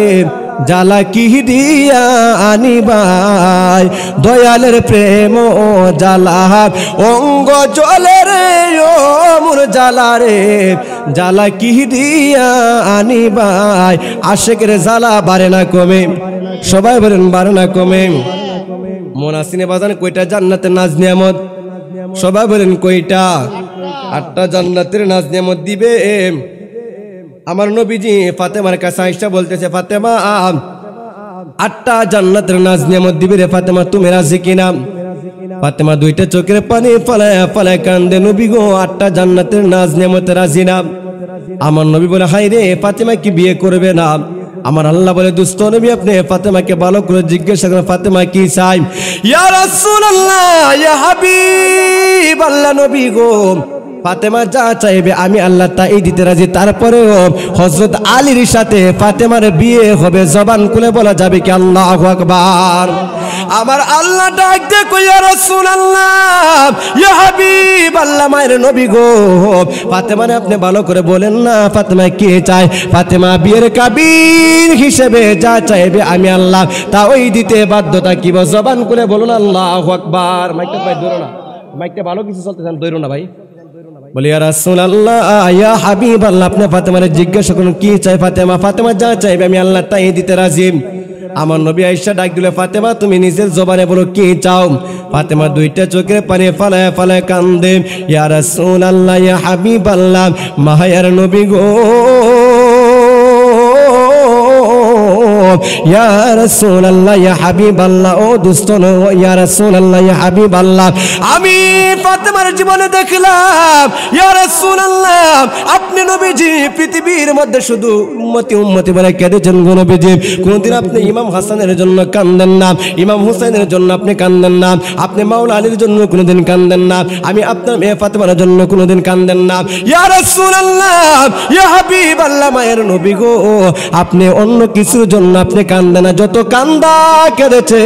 A: জ্বালা কি দিয়া আনি ভাই, দয়ালের প্রেম ও জ্বালা অঙ্গ জলে রে, ও মোর জ্বালা রে জ্বালা কি দিয়া আনি ভাই। আশিকের জ্বালা বাড়ে না কমে? সবাই বলেন বাড়ে না কমে? মন আসিনে বাজান কয়টা জান্নাতের নাজ নিয়ামত? সবাই বলেন কয়টা? 8টা জান্নাতের নাজ নিয়ামত দিবে। আমার নবীজি ফাতেমার কাছে আয়েশা বলতেছে ফাতেমা 8টা জান্নাতের নাজ নিয়ামত দিবে রে ফাতেমা, তুমি রাজি কিনা? ফাতেমা 2টা চোখের পানি ফলায় ফলায় কান্দে, নবী গো 8টা জান্নাতের নাজ নিয়ামতে রাজি না। আমার নবী বলে হাই রে ফাতেমা কি বিয়ে করবে না? আমার আল্লাহ বলে দুস্থ নবী আপনি ফাতেমাকে ভালো করে জিজ্ঞাসা করেন ফাতেমা কি চাই। ইয়া রাসূলুল্লাহ ইয়া হাবিবাল্লাহ নবী গো, ফাতেমা যা চাইবে আমি আল্লাহ তাই দিতে রাজি। তারপরেও হযরত আলীর সাথে ফাতেমার বিয়ে হবে, জবান খুলে বলা যাবে কি আল্লাহু আকবার। আমার আল্লাহ ডাক দে কই ইয়া রাসূলুল্লাহ, ইয়া হাবিবাল্লাহ, মায়ের নবী গো, ফাতেমারে আপনি ভালো করে বলেন না ফাতেমা কে চায়। ফাতেমা বিয়ের কাবিন হিসেবে যা চাইবে আমি আল্লাহ তা ওই দিতে বাধ্যতা কি। জবান খুলে বলুন আল্লাহু আকবার। মাইকটা ভাই ধরো না, মাইকটা ভালো কিছু চলতেছে না, ধরো না ভাই। বলি ইয়া রাসূলুল্লাহ, ইয়া হাবিবাল্লাহ, আপনি ফাতেমারে জিজ্ঞাসা করুন কি চাই ফাতেমা। ফাতেমা যা চাইবে আমি আল্লাহ তাই দিতে রাজি। আমার নবী আয়েশা ডাক দিলে, ফাতেমা তুমি নিজের জবানে বলো কি চাও। ফাতেমা দুইটা চোখের পানি ফালায় ফালায় কান্দে, ইয়া রাসূলুল্লাহ, ইয়া হাবিবাল্লাহ, মায়ার নবী গো, ইয়া রাসূলুল্লাহ, ইয়া হাবিবাল্লাহ, ও দোস্ত ইয়া রাসূলুল্লাহ, ইয়া হাবিবাল্লাহ, আমি ফাতেমার জীবনে দেখলাম ইয়া রাসূলুল্লাহ আপনি নবীজি পৃথিবীর মধ্যে শুধু উম্মতি উম্মতি বলে কেঁদেছেন গো নবীজি। কোনদিন আপনি ইমাম হাসানের জন্য কান্দেন না, ইমাম হুসাইনের জন্য আপনি কান্দেন না, আপনি মাওলা আলীর জন্য কোনোদিন কান্দেন না, আমি আপনার মেয়ে ফাতেমার জন্য কোনোদিন কান্দেন না। ইয়া রাসূলুল্লাহ, ইয়া হাবিবাল্লাহ, মায়ের নবী গো, আপনি অন্য কিছুর জন্য আপনি কান্দেন না, যত কান্দা কেঁদেছে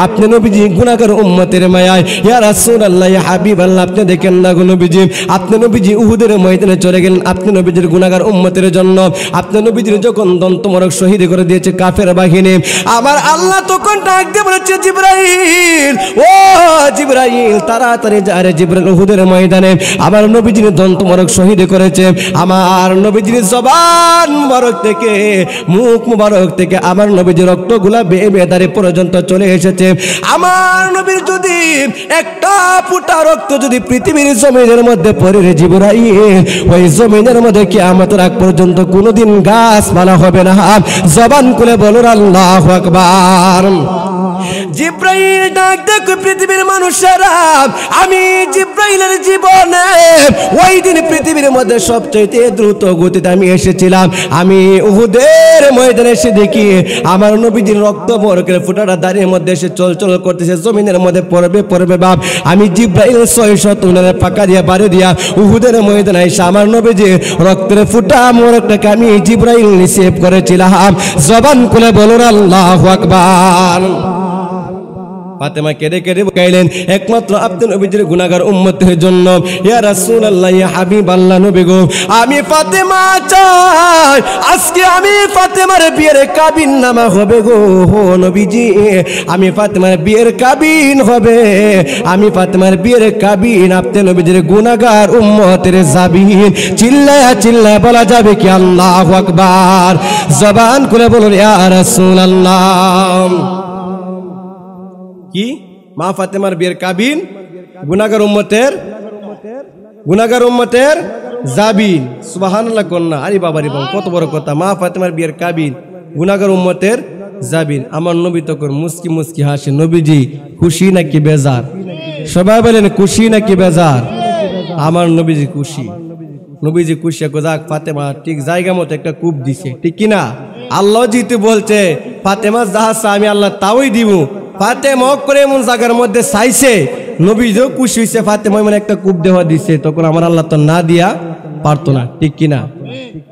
A: আপনি নবীজি গুনাহগার উম্মতের মায়ায়। ইয়া রাসূলুল্লাহ, ইয়া হাবিবাল্লাহ, আপনি দেখেন না গো নবীজি, আপনি নবীজি উহুদের ময়দানে চলে গেলেন আপনি নবীজির গুনাহগার উম্মতের জন্য। আপনি নবীজির যখন দন্তমরক শহীদ করে দিয়েছে কাফের বাহিনী, আমার আল্লাহ তখন ডাক দিয়ে বলেছে, জিবরাইল, ও জিবরাইল, তাড়াতাড়ি যা রে জিবরাইল, উহুদের ময়দানে আমার নবীজির দন্তমরক শহীদ করেছে। আমার নবীজির জবান মুবারক থেকে, মুখ মুবারক থেকে আমার নবীজির রক্তগুলা বেয়ে বেয়ে দাঁড়িয়ে পর্যন্ত চলে এসেছে। আমার নবীর যদি একটা ফুটা রক্ত যদি পৃথিবীর জমিনের মধ্যে পড়ে রে জিবরাইল, ওই জমিনের মধ্যে কিয়ামতের আগ পর্যন্ত কোনোদিন গাছপালা হবে না। জবান খুলে বলুন আল্লাহু আকবার। জিবরাইল ডাক দেখো পৃথিবীর মানুষেরা, আমি জিবরাইলের জীবনে ওই দিন পৃথিবীর মধ্যে সবচেয়ে দ্রুত গতিতে আমি এসেছিলাম। আমি উহুদের ময়দানে এসে দেখি আমার নবীজির রক্ত বরকের ফুটাটা দাঁড়িয়ে মধ্যে এসে চলচল করতেছে, জমিনের মধ্যে পড়বে পড়বে বাপ। আমি জিবরাইল 600 উনানের পাকা দিয়া বাড়ি দিয়া উহুদের ময়দানে এসে আমার নবীজি রক্তের ফুটা মোরকটাকে আমি জিবরাইল নিষেধ করেছিলাম। জবান খুলে বলুন আল্লাহু আকবার। ফাতেমা কেঁদে কেঁদে গাইলেন, একমাত্র আপনি নবীজির গুনাহগার উম্মতের জন্য। ইয়া রাসূলুল্লাহ, ইয়া হাবিবাল্লাহ, নবী গো, আমি ফাতেমা চাই আজকে আমি ফাতেমার বিয়ের কাবিন নামা হবে গো নবীজি, আমি ফাতেমার বিয়ের কাবিন হবে, আমি ফাতেমার বিয়ের কাবিন, আপনি নবীজির গুনাহগার উম্মতের জাবিন। চিল্লায়া চিল্লায়া বলা যাবে কি আল্লাহু আকবার। জবান খুলে বলুন ইয়া রাসূলুল্লাহ। কি মা ফাতেমার বিয়ের কাবিন, গুনাহগার উম্মতের জাবিন। সুবহানাল্লাহ কন্যা, আরে বাবা রে বাবা, কত বড় কথা। মা ফাতেমার বিয়ের কাবিন, গুনাহগার উম্মতের জাবিন। আমার নবী তখন মুস্কি মুস্কি হাসে। নবীজি খুশি নাকি বেজার? সবাই বলেন খুশি নাকি বেজার? আমার নবীজি খুশি। নবীজি খুশি, যাক ফাতেমা ঠিক জায়গা মতো একটা কূপ দিছে, ঠিক কিনা? আল্লাহ যেহেতু বলছে ফাতেমা যাহা আমি আল্লাহ তাওই দিব। ফাতেমা করে এমন জায়গার মধ্যে চাইছে, নবীজিও খুশি হয়েছে, ফাতেমা মানে একটা কূপ দেওয়া দিছে, তখন আমার আল্লাহ তো না দিয়া পারতো না, ঠিক কিনা?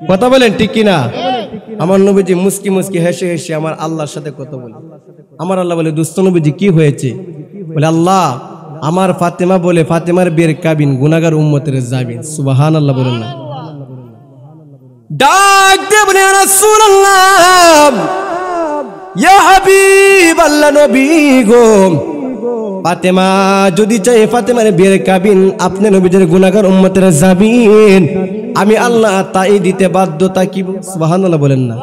A: কথা বলেন ঠিক কিনা? আমার নবীজি মুস্কি মুস্কি হেসে হেসে আমার আল্লাহর সাথে কথা বলে। আমার আল্লাহ বলে, দুস্থ নবীজি কি হয়েছে? বলে, আল্লাহ আমার ফাতেমা বলে ফাতেমার বিয়ের কাবিন, গুনাহগার উম্মতের জাবিন। সুবহানাল্লাহ বলেন না। ডাক দে বলে, ইয়া রাসূলুল্লাহ, ইয়া হাবিবাল্লাহ, নবী গো, ফাতেমা যদি চাই ফাতেমার বিয়ের কাবিন, আপনি নবীজির গুনাহগার উম্মতের জাবিন, আমি আল্লাহ তাই দিতে বাধ্যতা কি। সুবহানাল্লাহ বলেন না।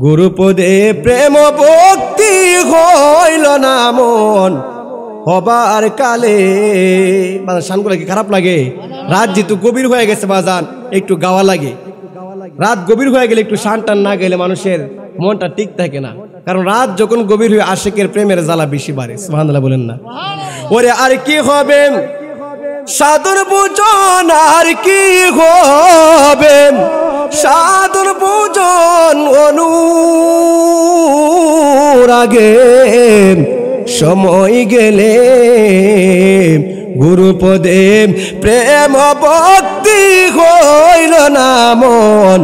A: গুরুপদে প্রেম ভক্তি হইল না মন হবার কালে। শানগুলা কি খারাপ লাগে? রাত যেহেতু গভীর হয়ে গেছে বাজান, একটু গাওয়া লাগে। রাত গভীর হয়ে গেলে একটু শান টান না গেলে মানুষের মনটা ঠিক থাকে না, কারণ রাত যখন গভীর হয়ে আশিকের প্রেমের জ্বালা বেশি বাড়ে। সুবহানাল্লাহ বলেন না। ওরে আর কি হবে সাধন পূজন, আর কি হবে সাধন পূজন অনুরাগে, সময় গেলে গুরুপদে প্রেম ভক্তি হইল না মন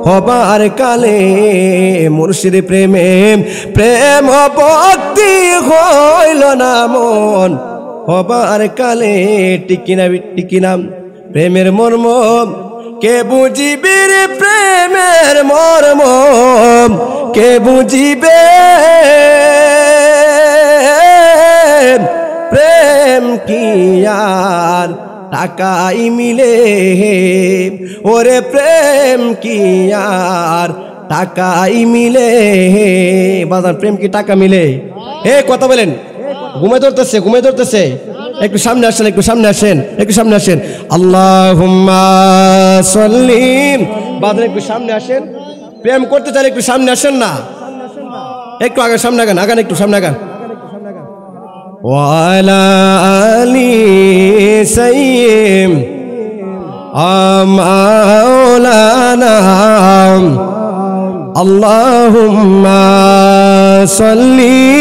A: হবার কালে মুর্শিদ প্রেমে প্রেম ভক্তি হইল না মন হবার কালে টিকিনা প্রেমের মর্ম কে বুঝিবে রে প্রেমের মর্ম কে বুঝিবে প্রেম কি আর টাকাই মিলে ওরে প্রেম কি আর টাকাই মিলে বাজার প্রেম কি টাকা মিলে এ কথা বলেন ঘুমে ধরতেছে একটু সামনে আসেন একটু সামনে আসেন আল্লাহুম্মা সাল্লি বাজার একটু সামনে আসেন প্রেম করতে চাইলে একটু সামনে আসেন না একটু আগে সামনে আগান একটু সামনে আগান ওয়ালা আলি সাইয়্যিম মাওলানা আল্লাহুম্মা সাল্লি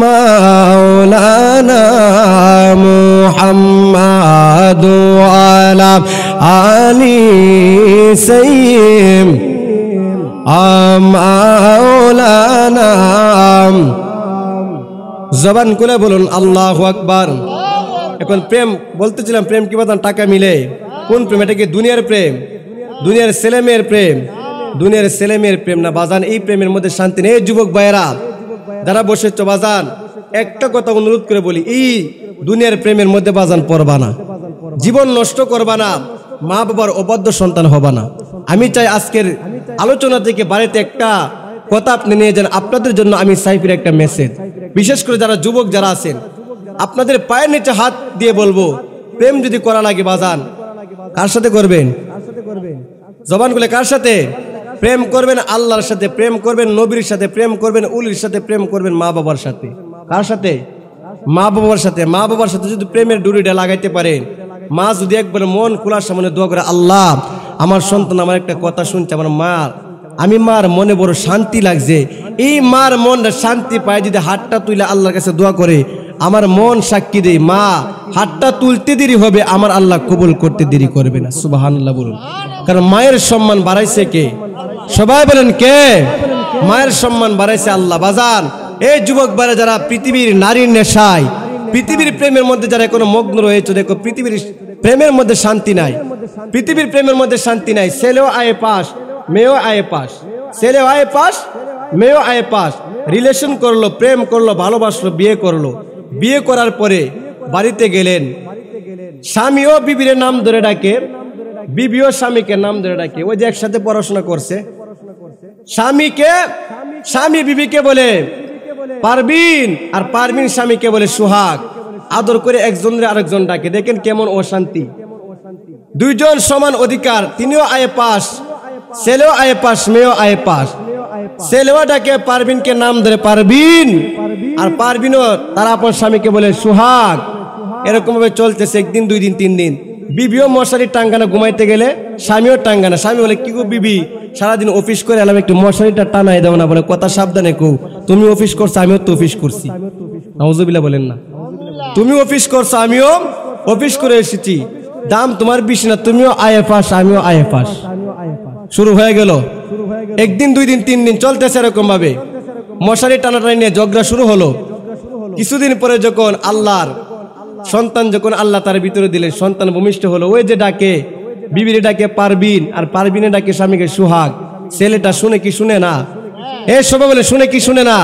A: মাওলানা মুহাম্মাদ ওয়ালা আলি সাইয়্যিম মাওলানা জবান খুলে বলুন আল্লাহু আকবার। এখন প্রেম বলতেছিলাম প্রেম কি বাদান টাকা মিলে কোন প্রেম এটা কি দুনিয়ার প্রেম দুনিয়ার ছেলেমেয়ের প্রেম দুনিয়ার ছেলেমেয়ের প্রেম না বাজান এই প্রেমের মধ্যে শান্তি নেই যুবক ভাইয়েরা যারা বসেছ বাজান একটা কথা অনুরোধ করে বলি এই দুনিয়ার প্রেমের মধ্যে বাজান পড়বা না জীবন নষ্ট করবা না মা বাবার অবাধ্য সন্তান হবা না আমি চাই আজকের আলোচনা থেকে বাড়িতে একটা কথা আপনি নিয়ে যান আপনাদের জন্য আমি সাইফের একটা মেসেজ বিশেষ করে যারা যুবক যারা আছেন আপনাদের পায়ের নিচে হাত দিয়ে বলবো প্রেম যদি করা লাগে বাজান কার সাথে করবেন জবান খুলে কার সাথে প্রেম করবেন আল্লাহর সাথে প্রেম করবেন নবীর সাথে প্রেম করবেন উলির সাথে প্রেম করবেন মা বাবার সাথে কার সাথে মা বাবার সাথে যদি প্রেমের ডুরিটা লাগাইতে পারেন মা যদি একবার মন খোলার সামনে দোয়া করে আল্লাহ আমার সন্তান আমার একটা কথা শুনছে আমার মা আমি মার মনে বড় শান্তি লাগছে এই মার মনটা শান্তি পায় যদি হাতটা তুলে আল্লাহর কাছে দোয়া করে আমার মন সাক্ষী দেয় মা হাতটা তুলতে দেরি হবে আমার আল্লাহ কবুল করতে দেরি করবে না সুবহানাল্লাহ বলুন কারণ মায়ের সম্মান বাড়াইছে কে সবাই বলেন কে মায়ের সম্মান বাড়াইছে আল্লাহ বাজান এই যুবক ভাইরা যারা পৃথিবীর নারীর নেশায় পৃথিবীর প্রেমের মধ্যে যারা এখনো মগ্ন রয়েছে দেখো পৃথিবীর প্রেমের মধ্যে শান্তি নাই পৃথিবীর প্রেমের মধ্যে শান্তি নাই ছেলেও আয়ে পাস মেয়েও আয়ে পাস ছেলেও আয়ে পাস মেয়েও আয়ে পাস রিলেশন করলো প্রেম করলো ভালোবাসলো বিয়ে করার পরে বাড়িতে গেলেন স্বামীও বিবির নাম ধরে ডাকে বিবিও স্বামীকে নাম ধরে ডাকে ওই যে একসাথে পড়াশোনা করছে স্বামী বিবিকে বলে পারবিন আর পারবিন স্বামীকে বলে সুহাগ আদর করে একজনের আরেকজন ডাকে দেখেন কেমন অশান্তি দুইজন সমান অধিকার তিনিও আয়ে পাস ছেলেও আয়ে পাস মেয়েও আয়ে পাস ছেলেও ডাকে পারবিনকে নাম ধরে পারবিন আর পারবিনও তার আপন স্বামীকে বলে সুহাগ এরকম ভাবে চলতেছে একদিন দুই দিন তিন দিন বিবিও মশারি টাঙ্গানা ঘুমাইতে গেলে স্বামীও টাঙ্গানা স্বামী বলে কি গো বিবি সারাদিন অফিস করে এলাম একটু মশারিটা টানাই দাও না বলে কথা সাবধানে কো তুমি অফিস করছো আমিও তো অফিস করছি নাউজুবিল্লাহ বলেন না তুমি অফিস করছো আমিও অফিস করে এসেছি দাম তোমার বেশি না তুমিও আয়ে পাস আমিও আয়ে পাস শুরু হয়ে গেল একদিন দুই দিন তিন দিন চলতেছে এরকম ভাবে মশারি টানাটানি নিয়ে ঝগড়া শুরু হলো কিছুদিন পরে যখন আল্লাহর সন্তান যখন আল্লাহ তার ভিতরে দিলেন সন্তান ভূমিষ্ঠ হলো ওই যে ডাকে বিবির ডাকে পারবিন আর পারবিনে ডাকে স্বামীকে সুহাগ ছেলেটা শুনে কি শুনে না এই সবাই বলে শুনে কি শুনে না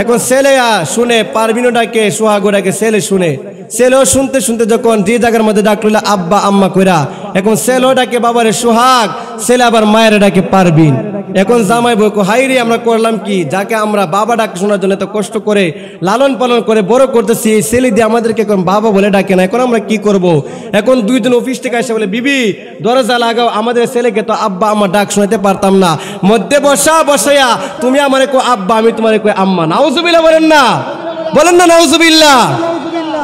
A: এখন ছেলে শুনে পারবিনও ডাকে সুহাগও ডাকে ছেলে শুনে ছেলেও শুনতে শুনতে যখন যে জায়গার মধ্যে ডাকলো আব্বা আম্মা কইরা এখন ছেলেও ডাকে বাবারে সুহাগ ছেলে আবার মায়ের ডাকে পারবিন এখন জামাই বউ হাইরে আমরা করলাম কি যাকে আমরা বাবা ডাক শোনার জন্য এত কষ্ট করে লালন পালন করে বড় করতেছি এই ছেলে দিয়ে আমাদেরকে এখন বাবা বলে ডাকে না এখন আমরা কি করব এখন দুইজন অফিস থেকে এসে বলে বিবি দরজা লাগাও আমাদের ছেলেকে তো আব্বা আম্মা ডাক শোনাতে পারতাম না মধ্যে বসাইয়া তুমি আমারে কো আব্বা আমি তোমারে কই আম্মা নাউজুবিল্লাহ বলেন না নাউজুবিল্লাহ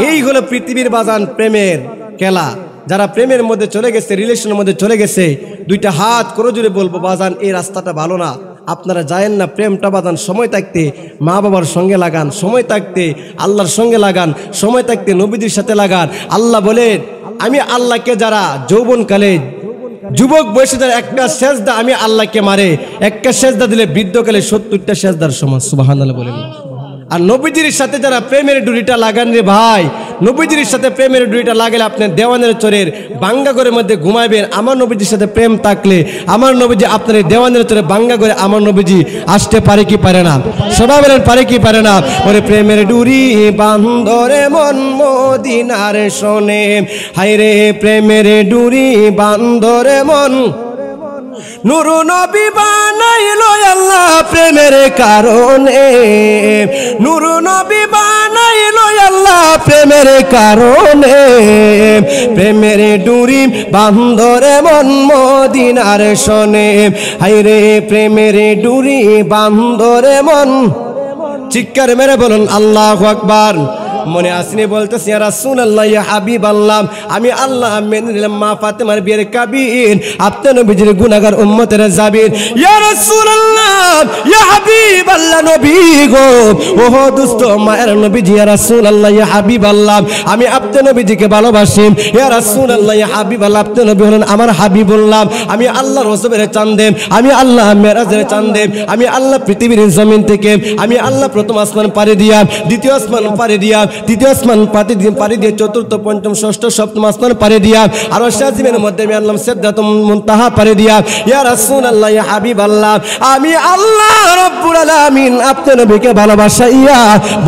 A: এই হলো পৃথিবীর বাজান প্রেমের খেলা যারা প্রেমের মধ্যে চলে গেছে রিলেশনের মধ্যে চলে গেছে দুইটা হাত করে জুড়ে বলবো বাজান এই রাস্তাটা ভালো না আপনারা যায়েন না, প্রেমটা বাঁধান সময় থাকতে, মা বাবার সঙ্গে লাগান সময় থাকতে, আল্লাহর সঙ্গে লাগান সময় থাকতে, নবীদের সাথে লাগান। আল্লাহ বলেন আমি আল্লাহকে যারা যৌবনকালে যুবক বয়সে যারা একটা সেজদা আমি আল্লাহকে মারে, একটা সেজদা দিলে বৃদ্ধকালে 70টা সেজদার সমান। সুবহানাল্লাহ বলেন। আর নবীজির সাথে যারা প্রেমের ডুরিটা লাগান রে ভাই, নবীজির সাথে প্রেমের ডুরিটা লাগালে আপনি দেওয়ানের চরের বাঙ্গা ঘরের মধ্যে ঘুমাইবেন। আমার নবীজির সাথে প্রেম থাকলে আমার নবীজি আপনার দেওয়ানের চরে বাঙ্গা ঘরে আমার নবীজি আসতে পারে কি পারে না? সবাই বলেন পারে কি পারে না? ওরে প্রেমের ডুরি বান্ধরে মন মদিনার শোনে, হায়রে প্রেমের ডুরি বান্ধরে মন। নূর নবী বানাইলো আল্লাহ প্রেমের কারণে, নূর নবী বানাইলো আল্লাহ প্রেমের কারণে, প্রেমের ডুরি বান্ধরে মন মদিনার শোনে, হায়রে প্রেমের ডুরি বান্ধরে মন। চিৎকার মেরে বলুন আল্লাহু আকবার। মনে আসেনি বলতেছি ইয়া রাসূলুল্লাহ ইয়া হাবিবাল্লাহ, আমি আল্লাহ মেনে নিলাম মা ফাতেমার বিয়ের কাবিন আপনি নবীজির গুনাহগার উম্মতের জাবির। ইয়া রাসূলুল্লাহ ইয়া হাবিবাল্লাহ নবী গো, ওহো দোস্ত মায়ের নবীজি, ইয়া রাসূলুল্লাহ ইয়া হাবিবাল্লাহ আমি আপনি নবীজিকে ভালোবাসি। ইয়া রাসূলুল্লাহ ইয়া হাবিবাল্লাহ আপনি নবী হলেন আমার হাবিবুল্লাহ। আমি আল্লাহ রসুলের চাঁদে, আমি আল্লাহ মেরাজের চাঁদে, আমি আল্লাহ পৃথিবীর জমিন থেকে, আমি আল্লাহ প্রথম আসমান পাড়ি দিয়া, দ্বিতীয় আসমান পাড়ি দিয়া, তৃতীয় আসমান পাড়ি দিয়ে, চতুর্থ পঞ্চম ষষ্ঠ সপ্তম আসমান পাড়ি দিয়া, আর শাজিমের মধ্যে আমি আল্লাহ সিদরাতুল মুনতাহা পাড়ি দিয়া। ইয়া রাসূলুল্লাহ ইয়া হাবিবাল্লাহ আমি আল্লাহ রব্বুল আলামিন আপনার নবীকে ভালোবাসাইয়া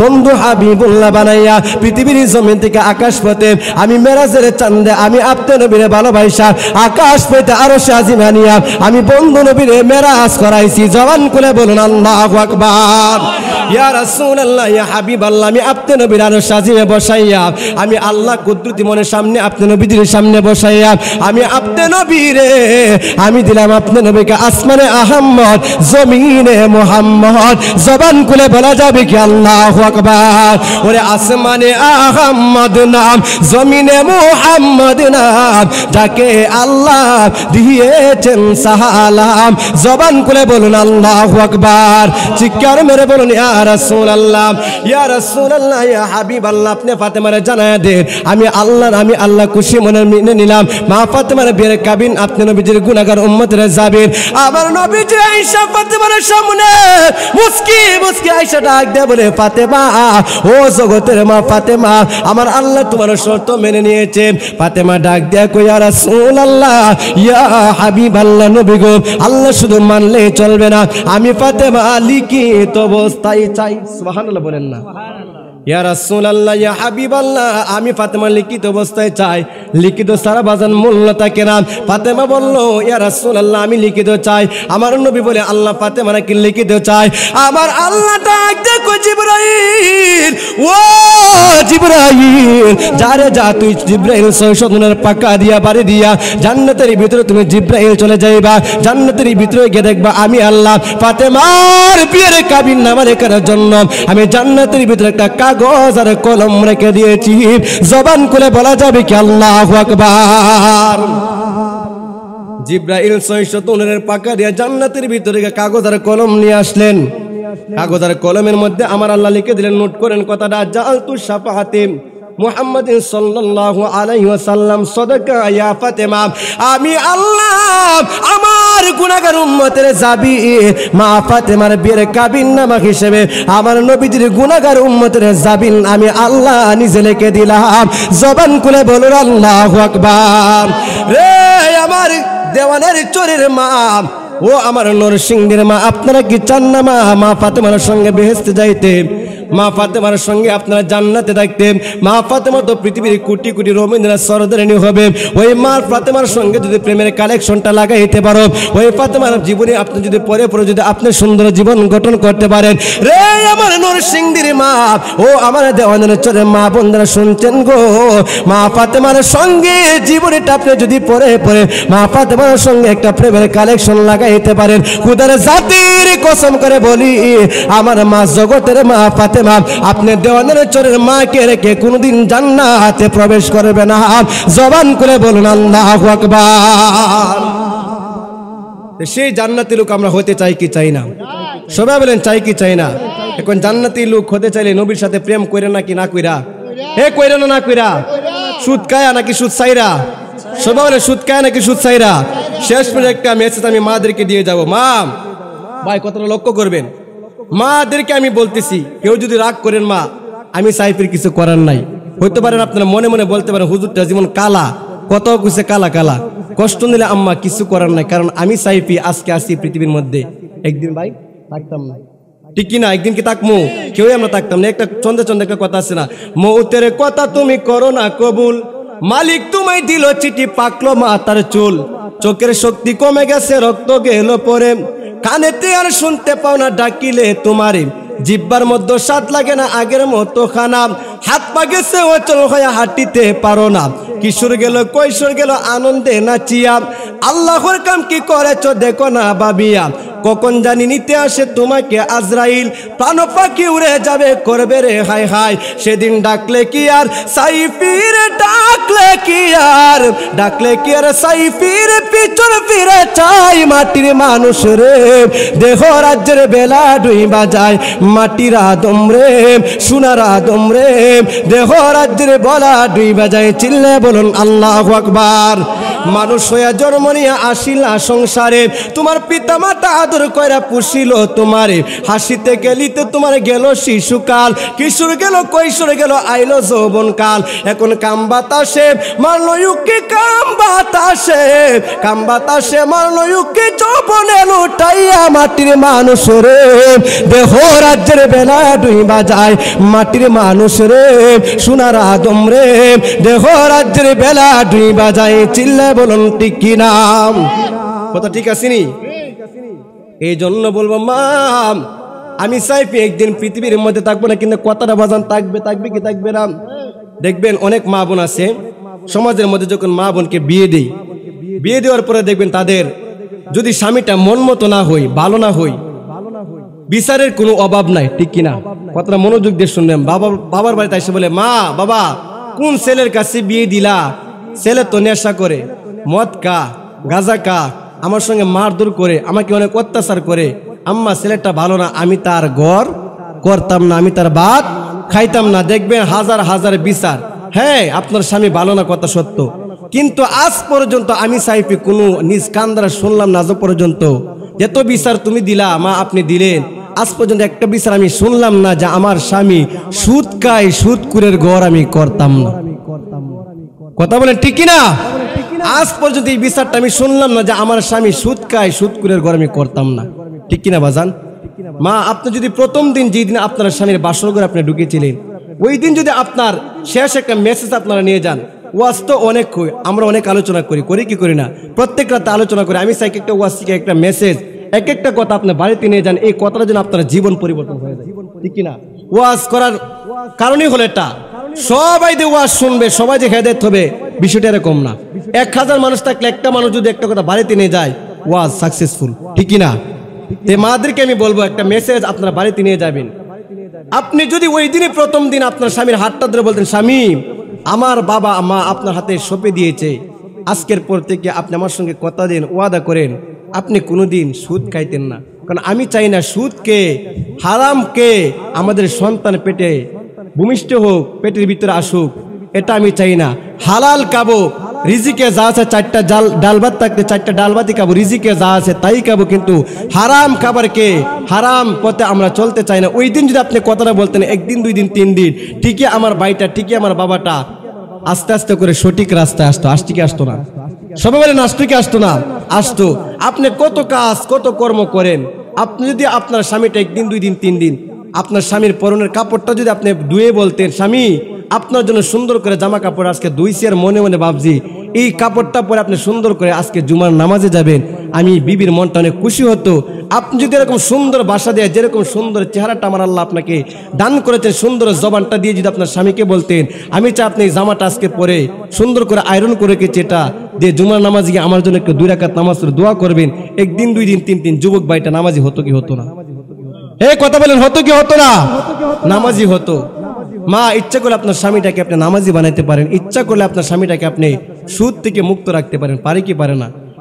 A: বন্ধু হাবিবুল্লাহ বানাইয়া পৃথিবীর জমিন থেকে আকাশ পথে আমি মেরাজের চাঁদে আমি আপনার নবীরে ভালোবাসা আকাশ পথে আরো শাজিম আনিয়া আমি বন্ধু নবীরে মেরাজ করাইছি। জবান খুলে বলুন আল্লাহু আকবার। ইয়া রাসূলুল্লাহ ইয়া হাবিবাল্লাহ আমি আপনার নবীর আরো সাজিয়ে বসাইয়া আমি আল্লাহ কুদরতি মনের সামনে আপনার নবীর সামনে বসাইয়া আমি আপনার নবীরে আমি দিলাম আপনার নবীকে আসমানে আহম্মদ জমিনে মুহাম্মদ। জবান খুলে বলা যাবে কি আল্লাহু আকবার। ওরে আসমানে আহম্মদ নাম, জমিনে মুহাম্মদ নাম, যাকে আল্লাহ দিয়েছেন সালাম। জবান খুলে বলুন আল্লাহু আকবার। চিৎকার মেরে বলুন ইয়া রাসূলুল্লাহ ইয়া রাসূলুল্লাহ ইয়া হাবিবাল্লাহ আপনি ফাতেমারে জানায়া দেন আমি আল্লাহ খুশি মনে মেনে নিলাম মা ফাতেমার বিয়ের কাবিন আপনি নবীজির গুনাহগার উম্মতের জাবির। আমার নবীজি আয়েশা ফাতেমার সামনে মুস্কি মুস্কি আয়েশা ডাক দেয় বলে ফাতেমা ও জগতের মা ফাতেমা আমার আল্লাহ তোমার শর্ত মেনে নিয়েছে। ফাতেমা ডাক দেয় কই ইয়া রাসূলুল্লাহ ইয়া হাবিবাল্লাহ নবী গো আল্লাহ শুধু মানলে চলবে না, আমি ফাতেমা লিখিত অবস্থায় চাই। সুবহানাল্লাহ বলেন না? ইয়া রাসূলুল্লাহ ইয়া হাবিবাল্লাহ আমি ফাতেমা লিখিত অবস্থায় চাই। লিখিত সারা বাজান মূল্য থাকে না। ফাতেমা বলল ইয়া রাসূলুল্লাহ আমি লিখিত চাই। আমার নবী বলে আল্লাহ ফাতেমারে কি লিখিত চাই? আমার আল্লাহ ডাক দেখো জিবরাইল, ও জিবরাইল যারে যা তুই জিবরাইল 600 গুণের পাকা দিয়া বাড়ি দিয়া জান্নাতের ভিতরে তুমি জিবরাইল চলে যাইবা। জান্নাতের ভিতরে গিয়ে দেখবা আমি আল্লাহ ফাতেমার বিয়ের কাবিন নামা রেখার জন্য আমি জান্নাতের ভিতরে একটা কাগজ আর কলম রেখে দিয়েছি। জবান খুলে বলা যাবে কি আল্লাহু আকবার। জিবরাইল 600 গুণের পাকা দিয়া জান্নাতের ভিতরে কাগজ আর কলম নিয়ে আসলেন। কাগজ আর কলমের মধ্যে আমার আল্লাহ লিখে দিলেন, নোট করেন কথাটা, জাআলতু শাফাআতি মুহাম্মাদিন সাল্লাল্লাহু আলাইহি ওয়াসাল্লাম সাদাকা ইয়া ফাতেমা আমি আল্লাহ আমার গুনাহগার উম্মতের জাবি মা ফাতেমার বিয়ের কাবিন নামা হিসেবে আমার নবীজির গুনাহগার উম্মতের জাবিন আমি আল্লাহ নিজে লিখে দিলাম। জবান খুলে বলুন আল্লাহু আকবার। রে আমার দেওয়ানের চোরের মা, ও আমার নরসিংদীর মা, আপনারা কি চান না মা ফাতেমার সঙ্গে বেহেশতে যাইতে? মা ফাতেমার সঙ্গে আপনারা জান্নাতে থাকতেন। মা ফাতেমা তো পৃথিবীর কোটি কোটি রবীন্দ্রনাথ সরদারিনী হবে। ওই মা ফাতেমার সঙ্গে যদি প্রেমের কালেকশনটা লাগাইতে পারো, ওই ফাতেমার জীবনে আপনি যদি পরে যদি আপনি সুন্দর জীবন গঠন করতে পারেন। রে আমার নরসিংদীর মা, ও আমার দেওয়ানের চরের মা বন্ধুরা শুনছেন গো, মা ফাতেমার সঙ্গে জীবনটা আপনি যদি পরে মা ফাতেমার সঙ্গে একটা প্রেমের কালেকশন লাগাইতে পারেন, খুদার জাতির কসম করে বলি আমার মা জগতের মা ফাতেমা আপনি দেওয়ানের চরের মাকে রেখে কোনোদিন জান্নাতে প্রবেশ করবে না। জবান করে বলুন আল্লাহু আকবার। সেই জান্নাতি লোক আমরা হতে চাই কি চাই না? সবাই বলেন চাই কি চাই না? এখন জান্নাতি লোক হতে চাইলে নবীর সাথে প্রেম কইরা নাকি না কইরা? হে কইরা না কইরা? সুদ খায়া নাকি সুদ চাইরা? সবাই বলে সুদ খায়া নাকি সুদ চাইরা? শেষ পর্যন্ত একটা মেসেজ আমি মাদেরকে দিয়ে যাব। মা ভাই কথাটা লক্ষ্য করবেন, মাদেরকে আমি বলতেছি, কেউ যদি রাগ করেন মা, আমি সাইফের কিছু করার নাই। হইতে পারেন আপনারা মনে মনে বলতে পারেন হুজুরটা যেমন কালা, কত কিছু কালা কালা, কষ্ট নিলে আম্মা কিছু করার নাই, কারণ আমি সাইফি আজকে আসি পৃথিবীর মধ্যে, একদিন ভাই থাকতাম না, ঠিক কিনা? একদিন কি তাকমু? কেউই আমরা থাকতাম না। একটা চন্দে চন্দে একটা কথা আছে না, মৌতের কথা তুমি করো না কবুল, মালিক তোমায় দিল চিঠি পাকলো মাথার চুল, চোখের শক্তি কমে গেছে রক্ত গেল পরে, কানেতে আর শুনতে পাও না ডাকিলে তোমারে, জিব্বার মধ্যে স্বাদ লাগে না আগের মতো খানা, হাত পা গেছে অচল হয়ে হাঁটিতে পারো না, কিশোর গেল কৈশোর গেল আনন্দে নাচিয়া, আল্লাহর কাম কি করেছো দেখো না ভাবিয়া, কখন জানি নিতে আসে তোমাকে আজরাইল, প্রাণ পাখি উড়ে যাবে করবে রে হাই হাই, সেদিন ডাকলে কি আর সাইফির, ডাকলে কি আর, ডাকলে কি আর সাইফির পিছন ফিরে চাই, মাটির মানুষ রে দেহ রাজ্যের বেলা ডুইবা যায়, মাটির আদম রে সোনার আদম রে দেহ রাজ্যের বেলা ডুইবা যায়, চিল্লে বলুন আল্লাহু আকবার। মানুষ হইয়া জন্ম নিয়ে আসিলা সংসারে, তোমার পিতা মাতা আদর কইরা পুষিল তোমারে, হাসিতে গেলিতে তোমার গেল শিশুকাল, কিশোর গেল কৈশোর গেল আইলো যৌবন কাল, এখন কাম বাতাসে মারলো ইউকে, কাম বাতাসে, কাম বাতাসে মারলো ইউকে, যৌবনে লুটাইয়া মাটির মানুষ রে দেহ রাজ্যের বেলা ডুইবা যায়, মাটির মানুষ রে সোনার আদম রে দেহ রাজ্যের বেলা ডুইবা যায়, চিল্লা বলুন ঠিক কিনা? কথা ঠিক আছে নি? এই জন্য বলবো মা, আমি সাইফি একদিন পৃথিবীর মধ্যে থাকবো না, কিন্তু কথাটা বাজান থাকবে, থাকবে কি থাকবে না? দেখবেন অনেক মা বোন আছে সমাজের মধ্যে, যখন মা বোনকে বিয়ে দেই, বিয়ে দেওয়ার পরে দেখবেন তাদের যদি স্বামীটা মন মতো না হই, ভালো না হই, বিচারের কোনো অভাব নাই, ঠিক কিনা? কথাটা মনোযোগ দিয়ে শুনবেন। বাবার বাড়িতে এসে বলে, মা বাবা কোন ছেলের কাছে বিয়ে দিলা? ছেলে তো নেশা করে, মদ কা, গাঁজা কা, আমার সঙ্গে মারধর করে, আমাকে অনেক অত্যাচার করে, আম্মা ছেলেটা ভালো না, আমি তার ঘর করতাম না, আমি তার ভাত খাইতাম না। দেখবেন হাজার হাজার বিচার, হ্যাঁ আপনার স্বামী ভালো না, কথা সত্য, কিন্তু আজ পর্যন্ত আমি সাইফি কোনো নিজ কান দ্বারা শুনলাম না, আজ পর্যন্ত যত বিচার তুমি দিলা মা, আপনি দিলেন, আজ পর্যন্ত একটা বিচার আমি শুনলাম না যে আমার স্বামী সুদ খায়, সুদখোরের ঘর আমি করতাম না। কথা বলেন ঠিক কিনা? আজ পর্যন্ত এই বিচারটা আমি শুনলাম না যে আমার স্বামী সুদ খায়, সুদখোরের ঘর আমি করতাম না, ঠিক কিনা বাজান? মা আপনি যদি প্রথম দিন যেদিন আপনার স্বামীর বাসর ঘরে আপনি ঢুকেছিলেন, ওই দিন যদি আপনার শেষ একটা মেসেজ আপনারা নিয়ে যান, ওয়াজ তো অনেক আমরা অনেক আলোচনা করি কি করি না? প্রত্যেক রাতে আলোচনা করি। আমি চাই একটা ওয়াজ থেকে একটা মেসেজ, এক একটা কথা আপনার বাড়িতে নিয়ে যান, এই কথাটা যেন আপনার জীবন পরিবর্তন হয়ে যায়, ঠিক কিনা? ওয়াজ করার কারণই হলো এটা, সবাই যে ওয়াজ শুনবে, সবাই যে হেদায়েত হবে, বিষয়টা এরকম না। 1000 মানুষ থাকলে একটা মানুষ যদি একটা কথা বাড়িতে নিয়ে যায়, ওয়াজ সাকসেসফুল, ঠিক কিনা? মাদেরকে আমি বলবো একটা মেসেজ আপনারা বাড়িতে নিয়ে যাবেন। আপনি যদি ওই দিনই প্রথম দিন আপনার স্বামীর হাতটা ধরে বলতেন, স্বামী আমার বাবা মা আপনার হাতে সঁপে দিয়েছে, আজকের পর থেকে আপনি আমার সঙ্গে কথা দিন, ওয়াদা করেন আপনি কোনোদিন সুদ খাইতেন না, কারণ আমি চাই না সুদকে, হারামকে আমাদের সন্তান পেটে ভূমিষ্ঠ হোক, পেটের ভিতরে আসুক, এটা আমি চাই না। হালাল খাবো, রিজিকে যা আছে 4টা ডাল ভাত থাকতে 4টা ডাল ভাতই খাবো, রিজিকে যা আছে তাই খাবো, কিন্তু হারাম খাবারকে, হারাম পথে আমরা চলতে চাই না। ওই দিন যদি আপনি কথাটা বলতেন, 1 দিন 2 দিন 3 দিন, ঠিকই আমার ভাইটা, ঠিকই আমার বাবাটা আস্তে আস্তে করে সঠিক রাস্তায় আসতো। আসতো কি আসতো না? সবাই বলেন আসতো কি আসতো না? আসতো। আপনি কত কাজ কত কর্ম করেন, আপনি যদি আপনার স্বামীটা 1 দিন 2 দিন 3 দিন আপনার স্বামীর পরনের কাপড়টা যদি আপনি ধুয়ে বলতেন, স্বামী আপনার জন্য সুন্দর করে জামা কাপড় আজকে ধুইছি, আর মনে মনে ভাবছি এই কাপড়টা পরে আপনি সুন্দর করে আজকে জুমার নামাজে যাবেন, আমি বিবির মনটা অনেক খুশি হতো। আপনি যদি এরকম সুন্দর বাসা দেয়, যেরকম সুন্দর চেহারাটা আমার আল্লাহ আপনাকে দান করেছেন, সুন্দর জবানটা দিয়ে যদি আপনার স্বামীকে বলতেন, আমি চাই আপনি এই জামাটা আজকে পরে সুন্দর করে আয়রন করে রেখেছি, এটা দিয়ে জুমার নামাজে গিয়ে আমার জন্য একটু 2 রাকাত নামাজ পড়ে দোয়া করবেন, 1 দিন 2 দিন 3 দিন যুবক ভাইটা নামাজি হতো কি হতো না? কথা বলেন, হতো কি হতো না? নামাজি হতো। মা ইচ্ছা করলে আপনার স্বামীটাকে আপনি নামাজি বানাইতে পারেন, ইচ্ছা করলে আপনার স্বামীটাকে আপনি সুদ থেকে মুক্ত রাখতে পারেন, পারে কি পারে না?